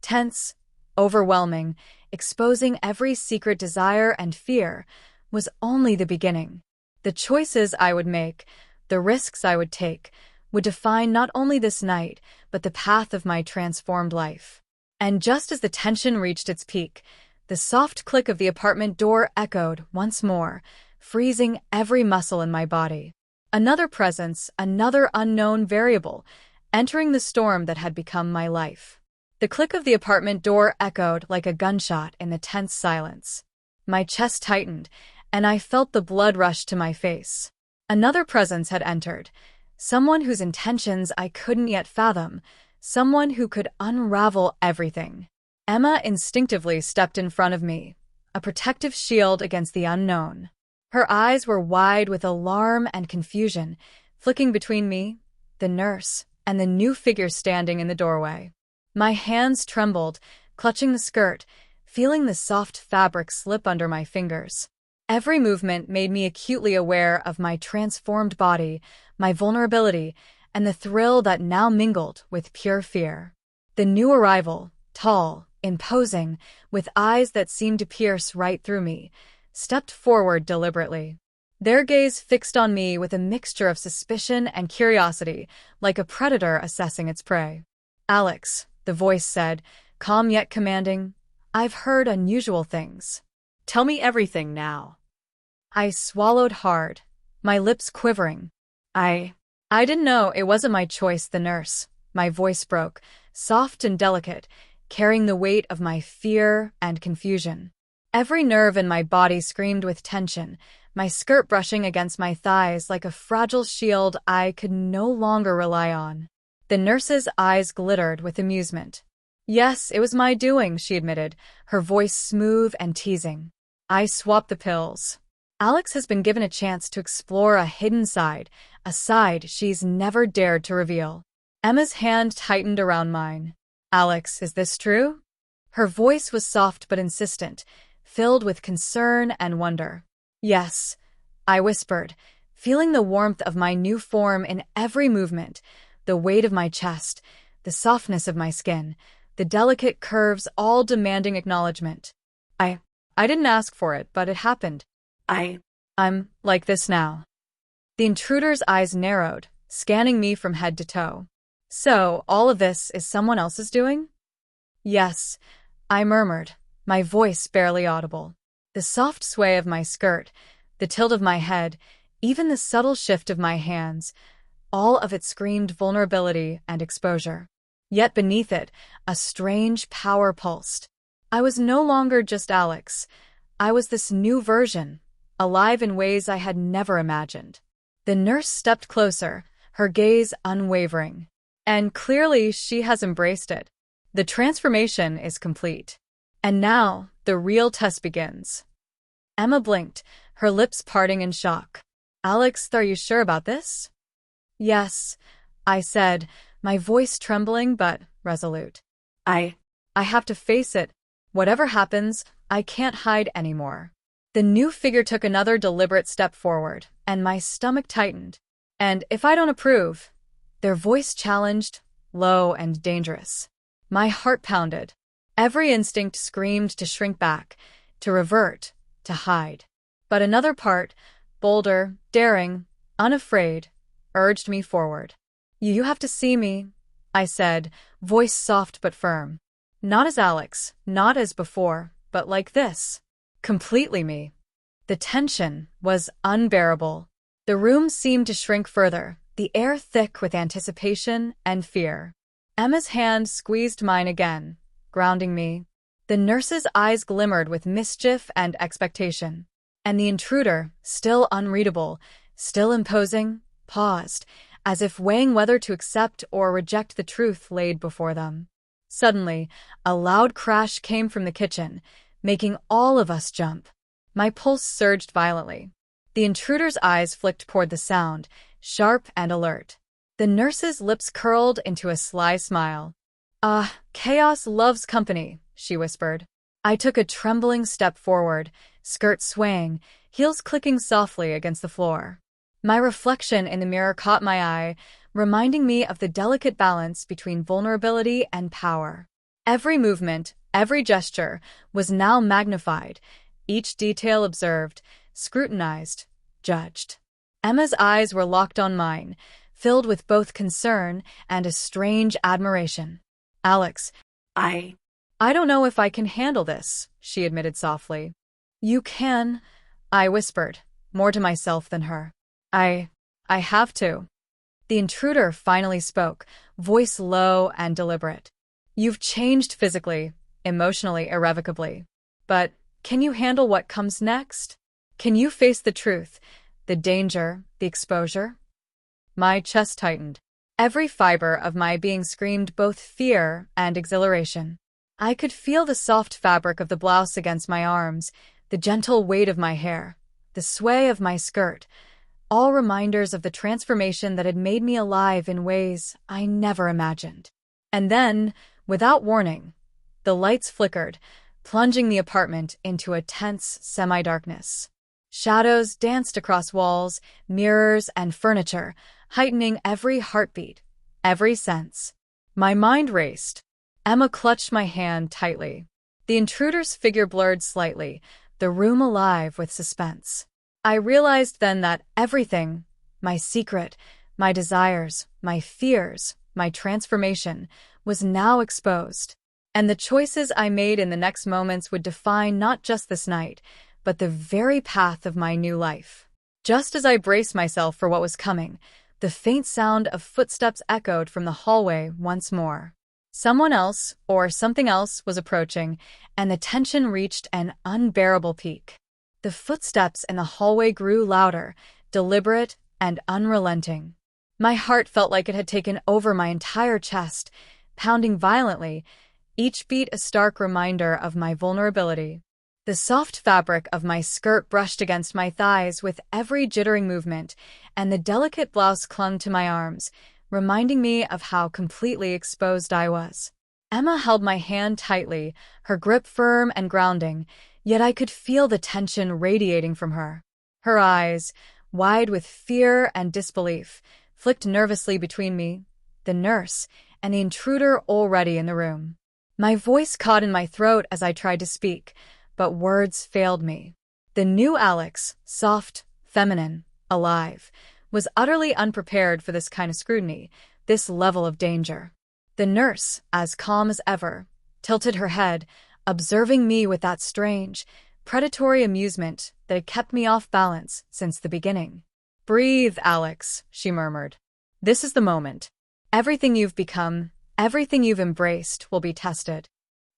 tense, overwhelming, exposing every secret desire and fear, was only the beginning. The choices I would make, the risks I would take, would define not only this night, but the path of my transformed life. And just as the tension reached its peak, the soft click of the apartment door echoed once more, freezing every muscle in my body. Another presence, another unknown variable, entering the storm that had become my life. The click of the apartment door echoed like a gunshot in the tense silence. My chest tightened, and I felt the blood rush to my face. Another presence had entered, someone whose intentions I couldn't yet fathom, someone who could unravel everything. Emma instinctively stepped in front of me, a protective shield against the unknown. Her eyes were wide with alarm and confusion, flicking between me, the nurse, and the new figure standing in the doorway. My hands trembled, clutching the skirt, feeling the soft fabric slip under my fingers. Every movement made me acutely aware of my transformed body, my vulnerability, and the thrill that now mingled with pure fear. The new arrival, tall, imposing, with eyes that seemed to pierce right through me, stepped forward deliberately. Their gaze fixed on me with a mixture of suspicion and curiosity, like a predator assessing its prey. "Alex," the voice said, calm yet commanding, "I've heard unusual things. Tell me everything now." I swallowed hard, my lips quivering. I didn't know. It wasn't my choice, the nurse, My voice broke, soft and delicate, carrying the weight of my fear and confusion. Every nerve in my body screamed with tension, my skirt brushing against my thighs like a fragile shield I could no longer rely on. The nurse's eyes glittered with amusement. Yes, it was my doing, she admitted, her voice smooth and teasing. I swapped the pills. Alex has been given a chance to explore a hidden side, a side she's never dared to reveal. Emma's hand tightened around mine. Alex, is this true? Her voice was soft but insistent, filled with concern and wonder. Yes, I whispered, feeling the warmth of my new form in every movement, the weight of my chest, the softness of my skin, the delicate curves all demanding acknowledgement. I didn't ask for it, but it happened. I'm like this now. The intruder's eyes narrowed, scanning me from head to toe. So, all of this is someone else's doing? Yes, I murmured, my voice barely audible. The soft sway of my skirt, the tilt of my head, even the subtle shift of my hands, all of it screamed vulnerability and exposure. Yet beneath it, a strange power pulsed. I was no longer just Alex. I was this new version, alive in ways I had never imagined. The nurse stepped closer, her gaze unwavering. And clearly she has embraced it. The transformation is complete. And now, the real test begins. Emma blinked, her lips parting in shock. Alex, are you sure about this? Yes, I said, my voice trembling but resolute. I have to face it. Whatever happens, I can't hide anymore. The new figure took another deliberate step forward, and my stomach tightened. And if I don't approve, their voice challenged, low and dangerous. My heart pounded. Every instinct screamed to shrink back, to revert, to hide. But another part, bolder, daring, unafraid, urged me forward. You have to see me, I said, voice soft but firm. Not as Alex, not as before, but like this. Completely me. The tension was unbearable. The room seemed to shrink further, the air thick with anticipation and fear. Emma's hand squeezed mine again, grounding me. The nurse's eyes glimmered with mischief and expectation. And the intruder, still unreadable, still imposing, paused, as if weighing whether to accept or reject the truth laid before them. Suddenly, a loud crash came from the kitchen, making all of us jump. My pulse surged violently. The intruder's eyes flicked toward the sound, sharp and alert. The nurse's lips curled into a sly smile. Chaos loves company, she whispered. I took a trembling step forward, skirt swaying, heels clicking softly against the floor. My reflection in the mirror caught my eye, reminding me of the delicate balance between vulnerability and power. Every movement, every gesture, was now magnified, each detail observed, scrutinized, judged. Emma's eyes were locked on mine, filled with both concern and a strange admiration. Alex, I don't know if I can handle this, she admitted softly. You can, I whispered, more to myself than her. I have to. The intruder finally spoke, voice low and deliberate. You've changed physically, emotionally, irrevocably. But can you handle what comes next? Can you face the truth, the danger, the exposure? My chest tightened. Every fiber of my being screamed both fear and exhilaration. I could feel the soft fabric of the blouse against my arms, the gentle weight of my hair, the sway of my skirt, all reminders of the transformation that had made me alive in ways I never imagined. And then, without warning, the lights flickered, plunging the apartment into a tense semi-darkness. Shadows danced across walls, mirrors, and furniture, heightening every heartbeat, every sense. My mind raced. Emma clutched my hand tightly. The intruder's figure blurred slightly, the room alive with suspense. I realized then that everything, my secret, my desires, my fears, my transformation, was now exposed. And the choices I made in the next moments would define not just this night, but the very path of my new life. Just as I braced myself for what was coming, The faint sound of footsteps echoed from the hallway once more. Someone else, or something else, was approaching, and the tension reached an unbearable peak. The footsteps in the hallway grew louder, deliberate, and unrelenting. My heart felt like it had taken over my entire chest, pounding violently, each beat a stark reminder of my vulnerability. The soft fabric of my skirt brushed against my thighs with every jittering movement, and the delicate blouse clung to my arms, reminding me of how completely exposed I was. Emma held my hand tightly, her grip firm and grounding, yet I could feel the tension radiating from her. Her eyes, wide with fear and disbelief, flicked nervously between me, the nurse, and the intruder already in the room. My voice caught in my throat as I tried to speak, but words failed me. The new Alex, soft, feminine, alive, was utterly unprepared for this kind of scrutiny, this level of danger. The nurse, as calm as ever, tilted her head, observing me with that strange, predatory amusement that had kept me off balance since the beginning. "Breathe, Alex," she murmured. "This is the moment. Everything you've become, everything you've embraced will be tested."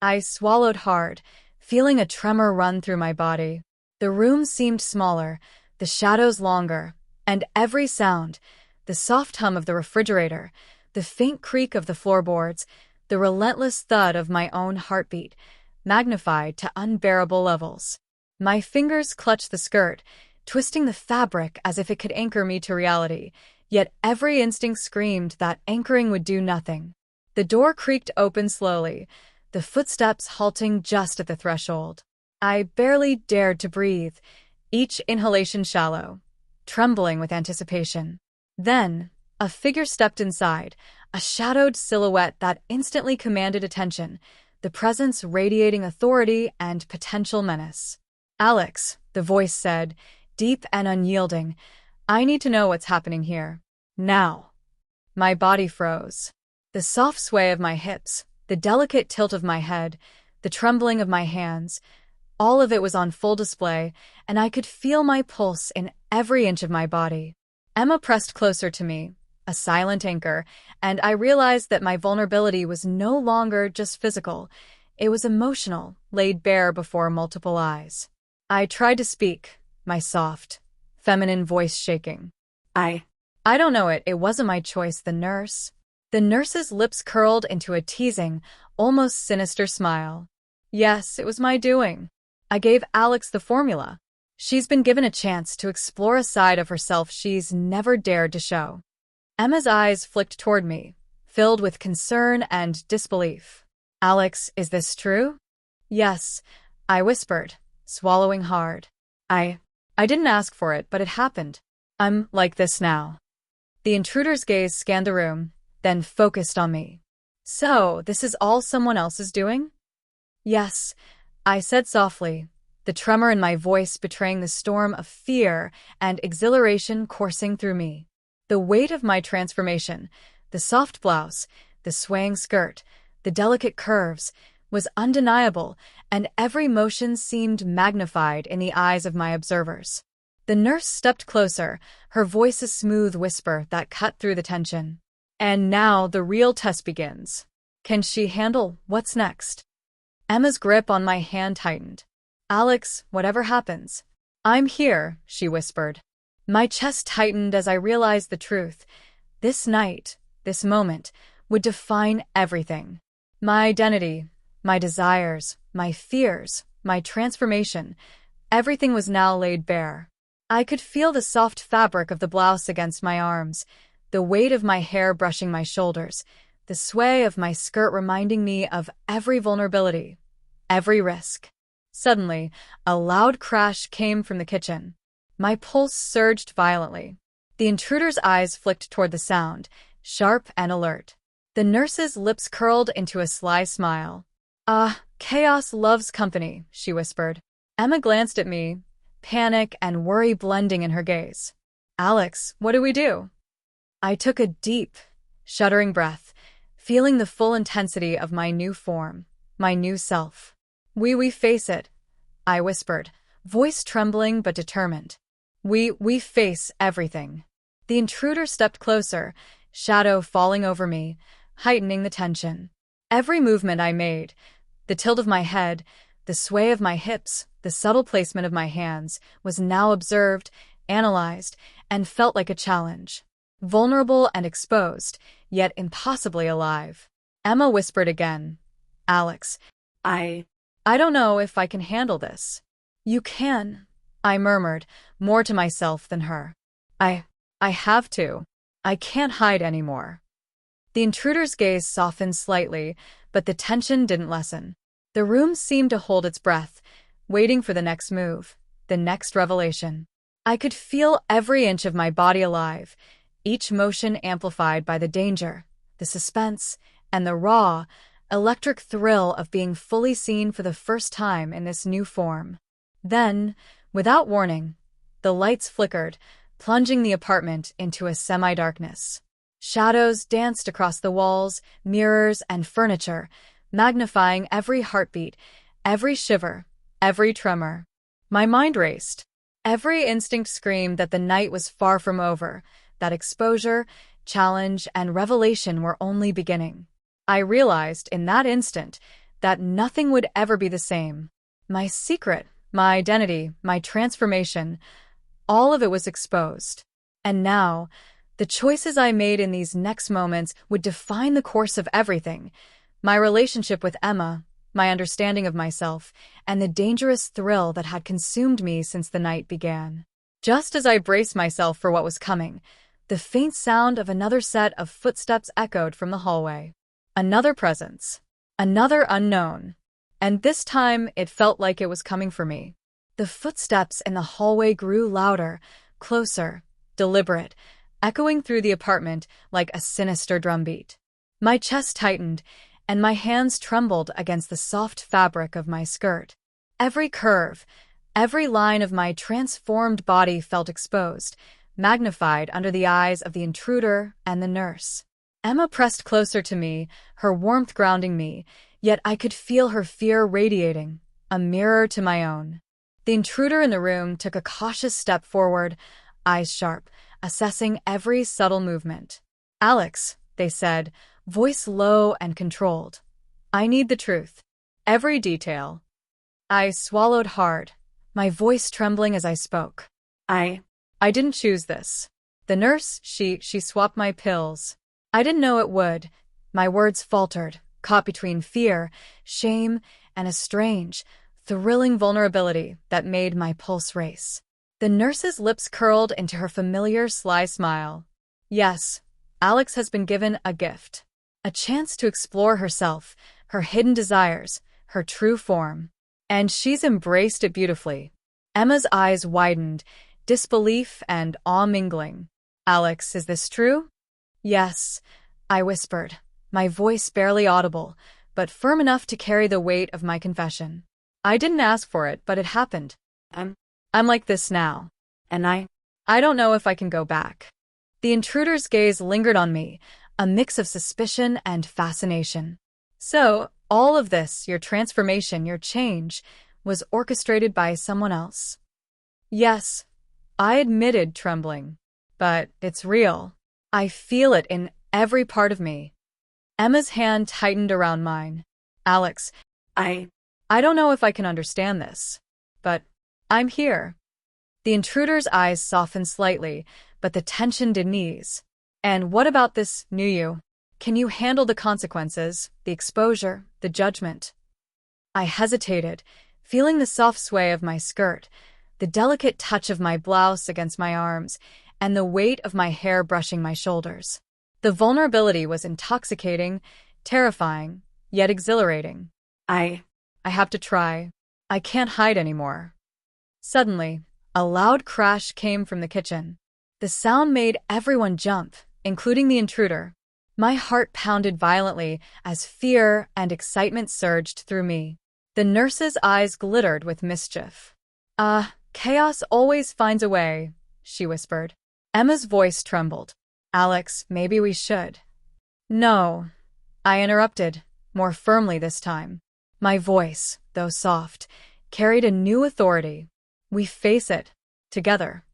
I swallowed hard, feeling a tremor run through my body. The room seemed smaller, the shadows longer, and every sound, the soft hum of the refrigerator, the faint creak of the floorboards, the relentless thud of my own heartbeat, magnified to unbearable levels. My fingers clutched the skirt, twisting the fabric as if it could anchor me to reality, yet every instinct screamed that anchoring would do nothing. The door creaked open slowly, the footsteps halting just at the threshold. I barely dared to breathe, each inhalation shallow, trembling with anticipation. Then, a figure stepped inside, a shadowed silhouette that instantly commanded attention, the presence radiating authority and potential menace. "Alex," the voice said, deep and unyielding, "I need to know what's happening here. Now." My body froze. The soft sway of my hips, the delicate tilt of my head, the trembling of my hands, all of it was on full display, and I could feel my pulse in every inch of my body. Emma pressed closer to me, a silent anchor, and I realized that my vulnerability was no longer just physical. It was emotional, laid bare before multiple eyes. I tried to speak, my soft, feminine voice shaking. I don't know it wasn't my choice, the nurse." The nurse's lips curled into a teasing, almost sinister smile. "Yes, it was my doing. I gave Alex the formula. She's been given a chance to explore a side of herself she's never dared to show." Emma's eyes flicked toward me, filled with concern and disbelief. "Alex, is this true?" "Yes," I whispered, swallowing hard. I didn't ask for it, but it happened. I'm like this now." The intruder's gaze scanned the room, then focused on me. "So, this is all someone else is doing?" "Yes," I said softly, the tremor in my voice betraying the storm of fear and exhilaration coursing through me. The weight of my transformation, the soft blouse, the swaying skirt, the delicate curves, was undeniable, and every motion seemed magnified in the eyes of my observers. The nurse stepped closer, her voice a smooth whisper that cut through the tension. "And now the real test begins. Can she handle what's next?" Emma's grip on my hand tightened. "Alex, whatever happens, I'm here," she whispered. My chest tightened as I realized the truth. This night, this moment, would define everything. My identity, my desires, my fears, my transformation, everything was now laid bare. I could feel the soft fabric of the blouse against my arms, the weight of my hair brushing my shoulders, the sway of my skirt reminding me of every vulnerability, every risk. Suddenly, a loud crash came from the kitchen. My pulse surged violently. The intruder's eyes flicked toward the sound, sharp and alert. The nurse's lips curled into a sly smile. Chaos loves company," she whispered. Emma glanced at me, panic and worry blending in her gaze. "Alex, what do we do?" I took a deep, shuddering breath, feeling the full intensity of my new form, my new self. We face it," I whispered, voice trembling but determined. We face everything." The intruder stepped closer, shadow falling over me, heightening the tension. Every movement I made, the tilt of my head, the sway of my hips, the subtle placement of my hands, was now observed, analyzed, and felt like a challenge. Vulnerable and exposed, yet impossibly alive. Emma whispered again. Alex, I don't know if I can handle this. You can, I murmured, more to myself than her. I have to. I can't hide anymore. The intruder's gaze softened slightly, but the tension didn't lessen. The room seemed to hold its breath, waiting for the next move, the next revelation. I could feel every inch of my body alive, each motion amplified by the danger, the suspense, and the raw, electric thrill of being fully seen for the first time in this new form. Then, without warning, the lights flickered, plunging the apartment into a semi-darkness. Shadows danced across the walls, mirrors, and furniture, magnifying every heartbeat, every shiver, every tremor. My mind raced. Every instinct screamed that the night was far from over, that exposure, challenge, and revelation were only beginning. I realized in that instant that nothing would ever be the same. My secret, my identity, my transformation, all of it was exposed. And now, the choices I made in these next moments would define the course of everything. My relationship with Emma, my understanding of myself, and the dangerous thrill that had consumed me since the night began. Just as I braced myself for what was coming, the faint sound of another set of footsteps echoed from the hallway. Another presence. Another unknown. And this time, it felt like it was coming for me. The footsteps in the hallway grew louder, closer, deliberate, echoing through the apartment like a sinister drumbeat. My chest tightened, and my hands trembled against the soft fabric of my skirt. Every curve, every line of my transformed body felt exposed, magnified under the eyes of the intruder and the nurse. Emma pressed closer to me, her warmth grounding me, yet I could feel her fear radiating, a mirror to my own. The intruder in the room took a cautious step forward, eyes sharp, assessing every subtle movement. Alex, they said, voice low and controlled. I need the truth. Every detail. I swallowed hard, my voice trembling as I spoke. I didn't choose this. The nurse, she swapped my pills. I didn't know it would. My words faltered, caught between fear, shame, and a strange, thrilling vulnerability that made my pulse race. The nurse's lips curled into her familiar sly smile. Yes, Alex has been given a gift. A chance to explore herself, her hidden desires, her true form. And she's embraced it beautifully. Emma's eyes widened, disbelief and awe mingling. Alex, is this true? Yes, I whispered, my voice barely audible, but firm enough to carry the weight of my confession. I didn't ask for it, but it happened. I'm like this now. And I don't know if I can go back. The intruder's gaze lingered on me, a mix of suspicion and fascination. So, all of this, your transformation, your change, was orchestrated by someone else. Yes, I admitted, trembling. But it's real. I feel it in every part of me. Emma's hand tightened around mine. Alex, I don't know if I can understand this, but I'm here. The intruder's eyes softened slightly, but the tension didn't ease. And what about this new you? Can you handle the consequences, the exposure, the judgment? I hesitated, feeling the soft sway of my skirt, the delicate touch of my blouse against my arms, and the weight of my hair brushing my shoulders. The vulnerability was intoxicating, terrifying, yet exhilarating. I have to try. I can't hide anymore. Suddenly, a loud crash came from the kitchen. The sound made everyone jump, including the intruder. My heart pounded violently as fear and excitement surged through me. The nurse's eyes glittered with mischief. Chaos always finds a way, she whispered. Emma's voice trembled. Alex, maybe we should. No, I interrupted, more firmly this time. My voice, though soft, carried a new authority. We face it, together.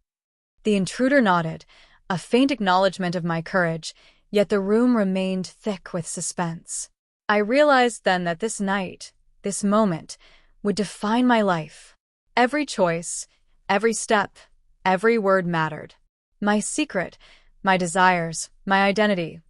The intruder nodded, a faint acknowledgement of my courage, yet the room remained thick with suspense. I realized then that this night, this moment, would define my life. Every choice, every step, every word mattered. My secret, my desires, my identity,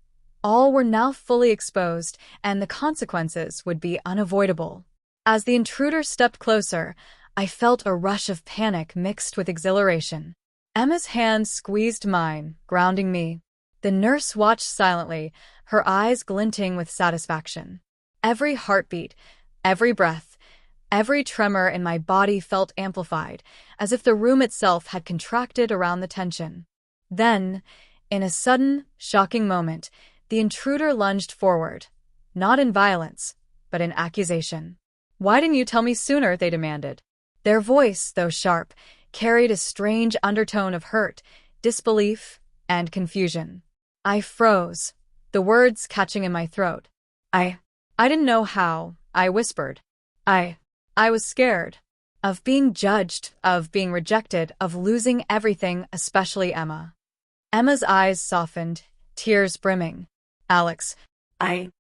all were now fully exposed, and the consequences would be unavoidable. As the intruder stepped closer, I felt a rush of panic mixed with exhilaration. Emma's hand squeezed mine, grounding me. The nurse watched silently, her eyes glinting with satisfaction. Every heartbeat, every breath, every tremor in my body felt amplified, as if the room itself had contracted around the tension. Then, in a sudden, shocking moment, the intruder lunged forward, not in violence, but in accusation. "Why didn't you tell me sooner?" they demanded. Their voice, though sharp, carried a strange undertone of hurt, disbelief, and confusion. I froze, the words catching in my throat. I didn't know how," I whispered. I was scared. Of being judged, of being rejected, of losing everything, especially Emma. Emma's eyes softened, tears brimming. "Alex, I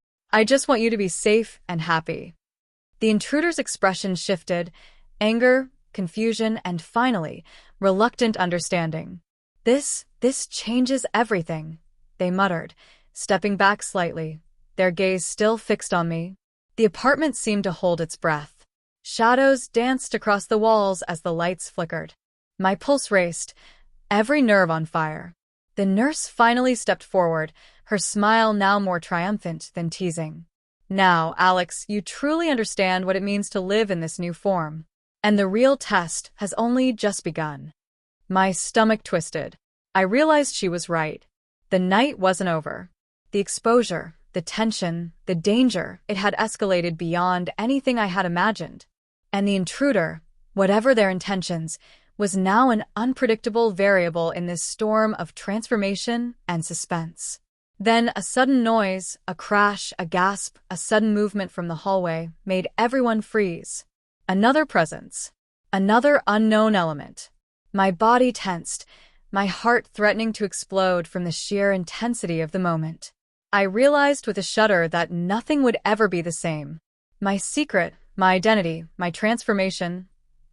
just want you to be safe and happy." The intruder's expression shifted, anger, confusion, and finally, reluctant understanding. This changes everything," they muttered, stepping back slightly, their gaze still fixed on me. The apartment seemed to hold its breath. Shadows danced across the walls as the lights flickered. My pulse raced, every nerve on fire. The nurse finally stepped forward, her smile now more triumphant than teasing. "Now, Alex, you truly understand what it means to live in this new form. And the real test has only just begun." My stomach twisted. I realized she was right. The night wasn't over. The exposure, the tension, the danger, it had escalated beyond anything I had imagined. And the intruder, whatever their intentions, was now an unpredictable variable in this storm of transformation and suspense. Then a sudden noise, a crash, a gasp, a sudden movement from the hallway made everyone freeze. Another presence. Another unknown element. My body tensed, my heart threatening to explode from the sheer intensity of the moment. I realized with a shudder that nothing would ever be the same. My secret, my identity, my transformation,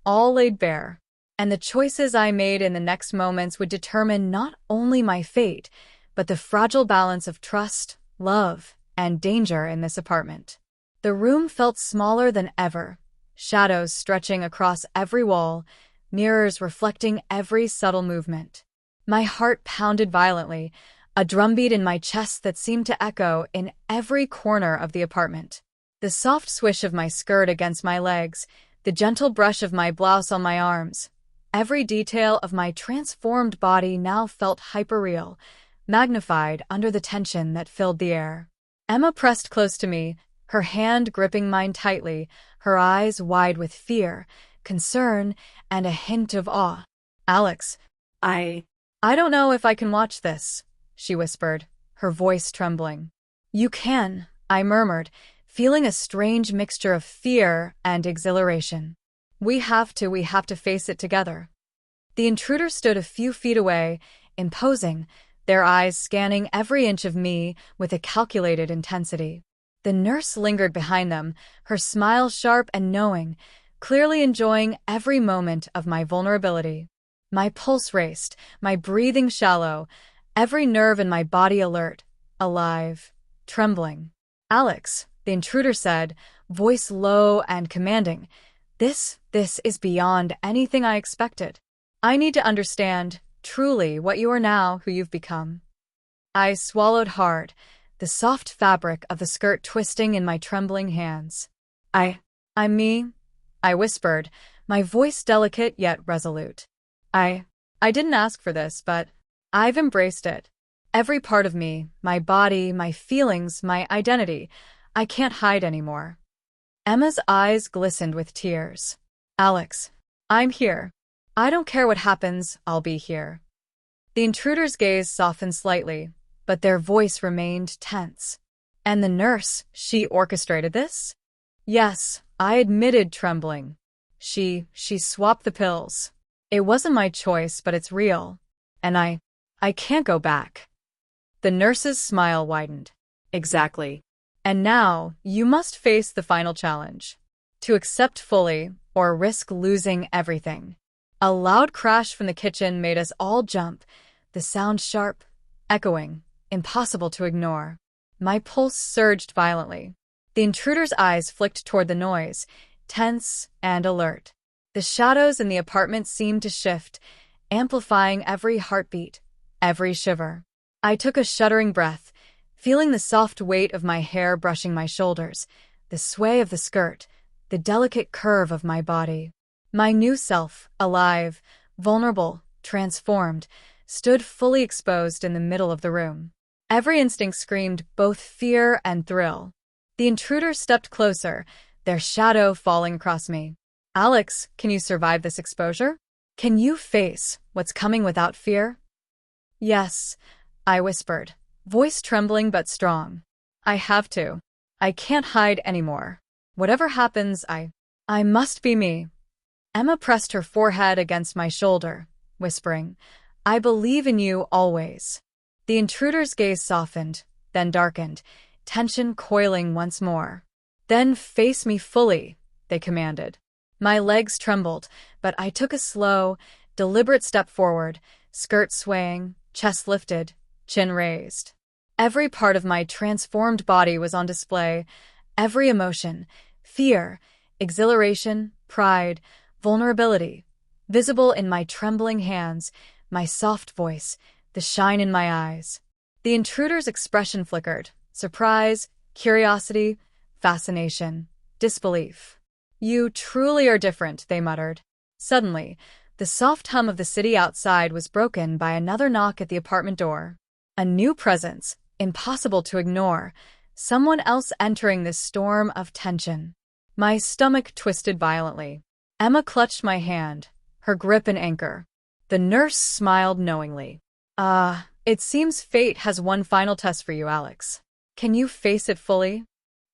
all laid bare. And the choices I made in the next moments would determine not only my fate, but the fragile balance of trust, love, and danger in this apartment. The room felt smaller than ever, shadows stretching across every wall, mirrors reflecting every subtle movement. My heart pounded violently, a drumbeat in my chest that seemed to echo in every corner of the apartment. The soft swish of my skirt against my legs, the gentle brush of my blouse on my arms, every detail of my transformed body now felt hyperreal, magnified under the tension that filled the air. Emma pressed close to me, her hand gripping mine tightly, her eyes wide with fear, concern, and a hint of awe. "Alex, I don't know if I can watch this," she whispered, her voice trembling. "You can," I murmured, feeling a strange mixture of fear and exhilaration. We have to face it together." The intruder stood a few feet away, imposing, their eyes scanning every inch of me with a calculated intensity. The nurse lingered behind them, her smile sharp and knowing, clearly enjoying every moment of my vulnerability. My pulse raced, my breathing shallow, every nerve in my body alert, alive, trembling. "Alex," the intruder said, voice low and commanding, This is beyond anything I expected. I need to understand, truly, what you are now, who you've become." I swallowed hard, the soft fabric of the skirt twisting in my trembling hands. I'm me," I whispered, my voice delicate yet resolute. I didn't ask for this, but I've embraced it. Every part of me, my body, my feelings, my identity, I can't hide anymore." Emma's eyes glistened with tears. "Alex, I'm here. I don't care what happens, I'll be here." The intruder's gaze softened slightly, but their voice remained tense. "And the nurse, she orchestrated this?" "Yes," I admitted, trembling. She swapped the pills. It wasn't my choice, but it's real. And I I can't go back. The nurse's smile widened. Exactly. And now, you must face the final challenge. To accept fully, or risk losing everything. A loud crash from the kitchen made us all jump, the sound sharp, echoing, impossible to ignore. My pulse surged violently. The intruder's eyes flicked toward the noise, tense and alert. The shadows in the apartment seemed to shift, amplifying every heartbeat, every shiver. I took a shuddering breath, feeling the soft weight of my hair brushing my shoulders, the sway of the skirt, the delicate curve of my body. My new self, alive, vulnerable, transformed, stood fully exposed in the middle of the room. Every instinct screamed both fear and thrill. The intruders stepped closer, their shadow falling across me. Alex, can you survive this exposure? Can you face what's coming without fear? Yes, I whispered, voice trembling but strong. I have to. I can't hide anymore. Whatever happens, I must be me. Emma pressed her forehead against my shoulder, whispering, I believe in you always. The intruder's gaze softened, then darkened, tension coiling once more. Then face me fully, they commanded. My legs trembled, but I took a slow, deliberate step forward, skirt swaying, chest lifted, chin raised. Every part of my transformed body was on display, every emotion, fear, exhilaration, pride, vulnerability, visible in my trembling hands, my soft voice, the shine in my eyes. The intruder's expression flickered, surprise, curiosity, fascination, disbelief. You truly are different, they muttered. Suddenly, the soft hum of the city outside was broken by another knock at the apartment door. A new presence, impossible to ignore, someone else entering this storm of tension. My stomach twisted violently. Emma clutched my hand, her grip an anchor. The nurse smiled knowingly. It seems fate has one final test for you, Alex. Can you face it fully?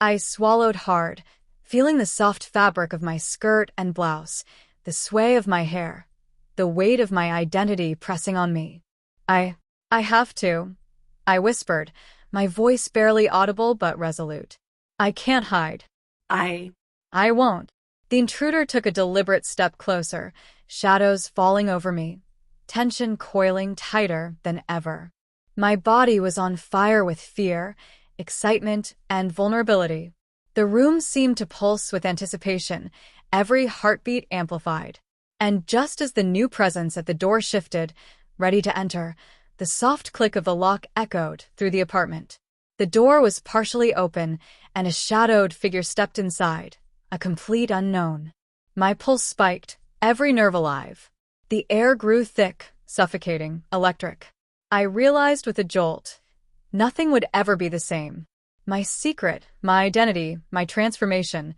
I swallowed hard, feeling the soft fabric of my skirt and blouse, the sway of my hair, the weight of my identity pressing on me. I have to, I whispered, my voice barely audible but resolute. I can't hide. I won't. The intruder took a deliberate step closer, shadows falling over me, tension coiling tighter than ever. My body was on fire with fear, excitement, and vulnerability. The room seemed to pulse with anticipation, every heartbeat amplified. And just as the new presence at the door shifted, ready to enter, the soft click of the lock echoed through the apartment. The door was partially open, and a shadowed figure stepped inside, a complete unknown. My pulse spiked, every nerve alive. The air grew thick, suffocating, electric. I realized with a jolt, nothing would ever be the same. My secret, my identity, my transformation,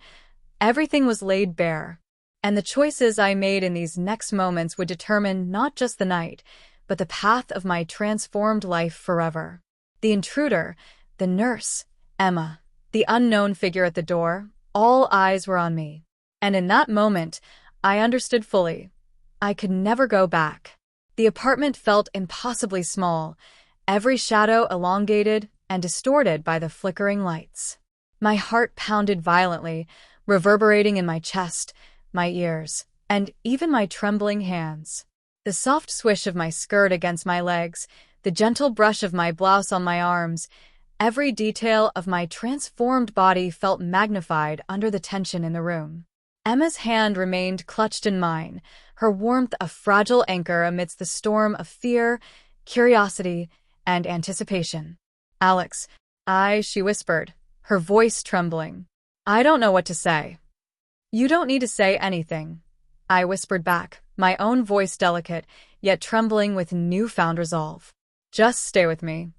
everything was laid bare. And the choices I made in these next moments would determine not just the night, but the path of my transformed life forever. The intruder, the nurse, Emma, the unknown figure at the door, all eyes were on me. And in that moment, I understood fully. I could never go back. The apartment felt impossibly small, every shadow elongated and distorted by the flickering lights. My heart pounded violently, reverberating in my chest, my ears, and even my trembling hands. The soft swish of my skirt against my legs, the gentle brush of my blouse on my arms, every detail of my transformed body felt magnified under the tension in the room. Emma's hand remained clutched in mine, her warmth a fragile anchor amidst the storm of fear, curiosity, and anticipation. Alex, she whispered, her voice trembling. I don't know what to say. You don't need to say anything, I whispered back, my own voice delicate, yet trembling with newfound resolve. Just stay with me.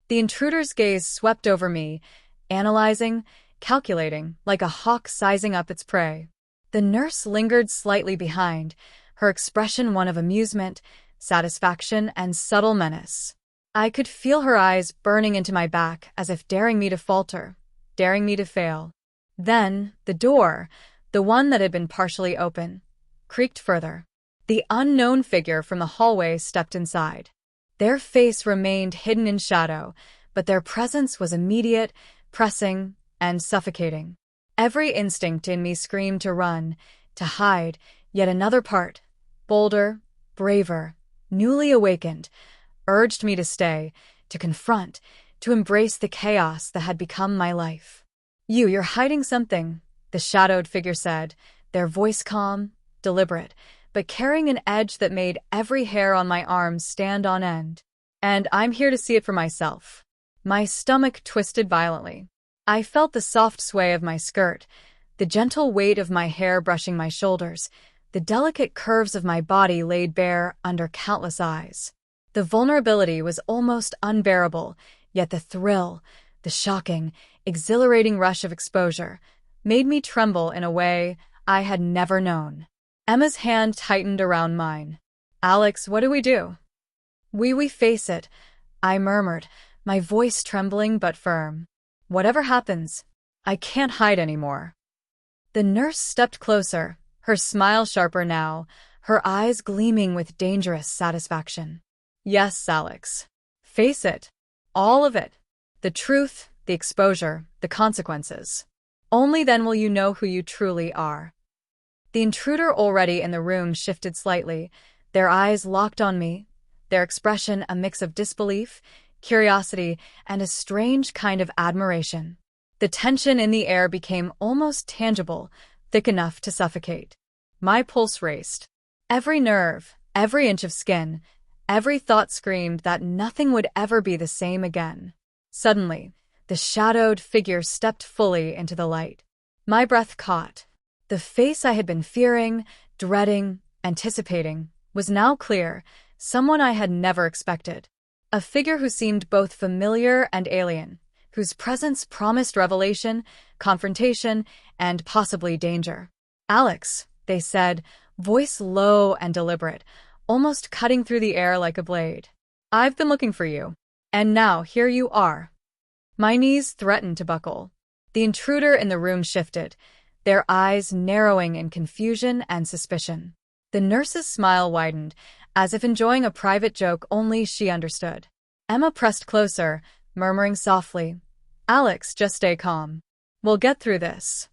The intruder's gaze swept over me, analyzing, calculating, like a hawk sizing up its prey. The nurse lingered slightly behind, her expression one of amusement, satisfaction, and subtle menace. I could feel her eyes burning into my back as if daring me to falter, daring me to fail. Then, the door, the one that had been partially open, creaked further. The unknown figure from the hallway stepped inside. Their face remained hidden in shadow, but their presence was immediate, pressing, and suffocating. Every instinct in me screamed to run, to hide, yet another part, bolder, braver, newly awakened, urged me to stay, to confront, to embrace the chaos that had become my life. You're hiding something, the shadowed figure said, their voice calm, deliberate, but carrying an edge that made every hair on my arms stand on end. And I'm here to see it for myself. My stomach twisted violently. I felt the soft sway of my skirt, the gentle weight of my hair brushing my shoulders, the delicate curves of my body laid bare under countless eyes. The vulnerability was almost unbearable, yet the thrill, the shocking, exhilarating rush of exposure, made me tremble in a way I had never known. Emma's hand tightened around mine. Alex, what do we do? We face it, I murmured, my voice trembling but firm. Whatever happens, I can't hide anymore. The nurse stepped closer, her smile sharper now, her eyes gleaming with dangerous satisfaction. Yes, Alex. Face it. All of it. The truth, the exposure, the consequences. Only then will you know who you truly are. The intruder already in the room shifted slightly, their eyes locked on me, their expression a mix of disbelief, curiosity, and a strange kind of admiration. The tension in the air became almost tangible, thick enough to suffocate. My pulse raced. Every nerve, every inch of skin, every thought screamed that nothing would ever be the same again. Suddenly, the shadowed figure stepped fully into the light. My breath caught. The face I had been fearing, dreading, anticipating, was now clear, someone I had never expected. A figure who seemed both familiar and alien, whose presence promised revelation, confrontation, and possibly danger. Alex, they said, voice low and deliberate, almost cutting through the air like a blade. I've been looking for you. And now here you are. My knees threatened to buckle. The intruder in the room shifted, their eyes narrowing in confusion and suspicion. The nurse's smile widened, as if enjoying a private joke only she understood. Emma pressed closer, murmuring softly, Alex, just stay calm. We'll get through this.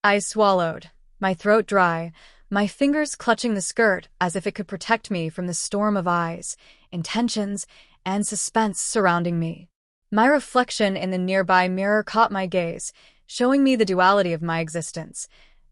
I swallowed, my throat dry, my fingers clutching the skirt as if it could protect me from the storm of eyes, intentions, and suspense surrounding me. My reflection in the nearby mirror caught my gaze, showing me the duality of my existence.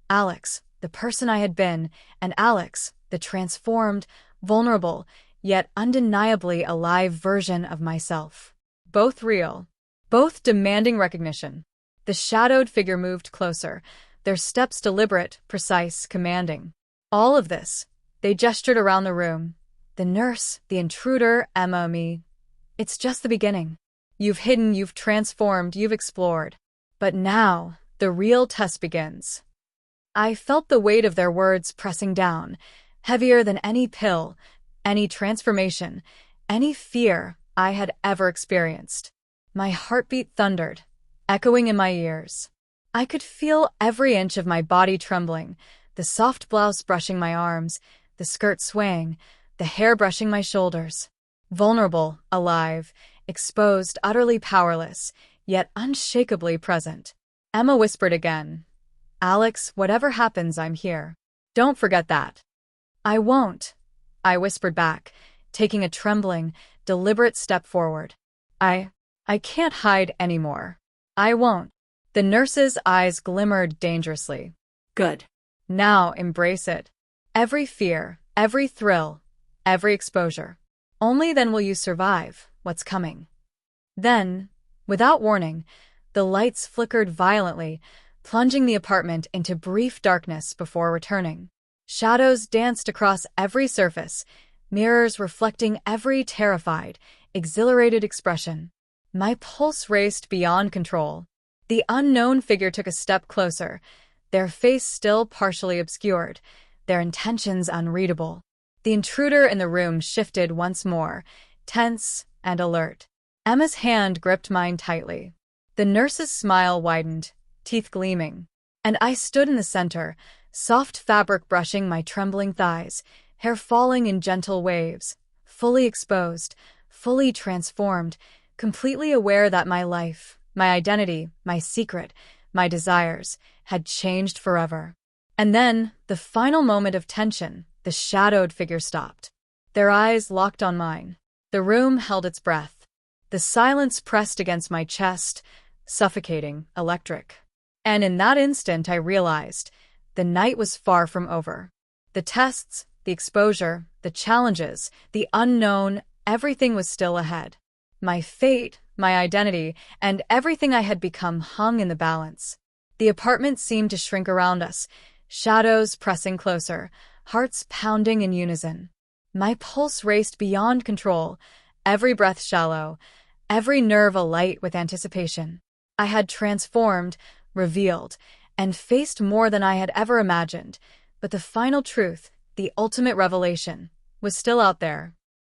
Alex, the person I had been, and Alex, the transformed, vulnerable, yet undeniably alive version of myself. Both real, both demanding recognition. The shadowed figure moved closer, their steps deliberate, precise, commanding. All of this, they gestured around the room. The nurse, the intruder, Emma, me. It's just the beginning. You've hidden, you've transformed, you've explored. But now, the real test begins. I felt the weight of their words pressing down, heavier than any pill, any transformation, any fear I had ever experienced. My heartbeat thundered, echoing in my ears. I could feel every inch of my body trembling, the soft blouse brushing my arms, the skirt swaying, the hair brushing my shoulders. Vulnerable, alive, exposed, utterly powerless, yet unshakably present. Emma whispered again, Alex, whatever happens, I'm here. Don't forget that. I won't, I whispered back, taking a trembling, deliberate step forward. I can't hide anymore. I won't. The nurse's eyes glimmered dangerously. Good. Now embrace it. Every fear, every thrill, every exposure. Only then will you survive what's coming. Then, without warning, the lights flickered violently, plunging the apartment into brief darkness before returning. Shadows danced across every surface, mirrors reflecting every terrified, exhilarated expression. My pulse raced beyond control. The unknown figure took a step closer, their face still partially obscured, their intentions unreadable. The intruder in the room shifted once more, tense and alert. Emma's hand gripped mine tightly. The nurse's smile widened, teeth gleaming. And I stood in the center, soft fabric brushing my trembling thighs, hair falling in gentle waves, fully exposed, fully transformed, completely aware that my life, my identity, my secret, my desires had changed forever. And then, the final moment of tension, the shadowed figure stopped. Their eyes locked on mine. The room held its breath. The silence pressed against my chest, suffocating, electric. And in that instant I realized the night was far from over. The tests, the exposure, the challenges, the unknown, everything was still ahead. My fate, my identity, and everything I had become hung in the balance. The apartment seemed to shrink around us, shadows pressing closer, hearts pounding in unison. My pulse raced beyond control, every breath shallow, every nerve alight with anticipation. I had transformed, revealed, and faced more than I had ever imagined, but the final truth, the ultimate revelation, was still out there,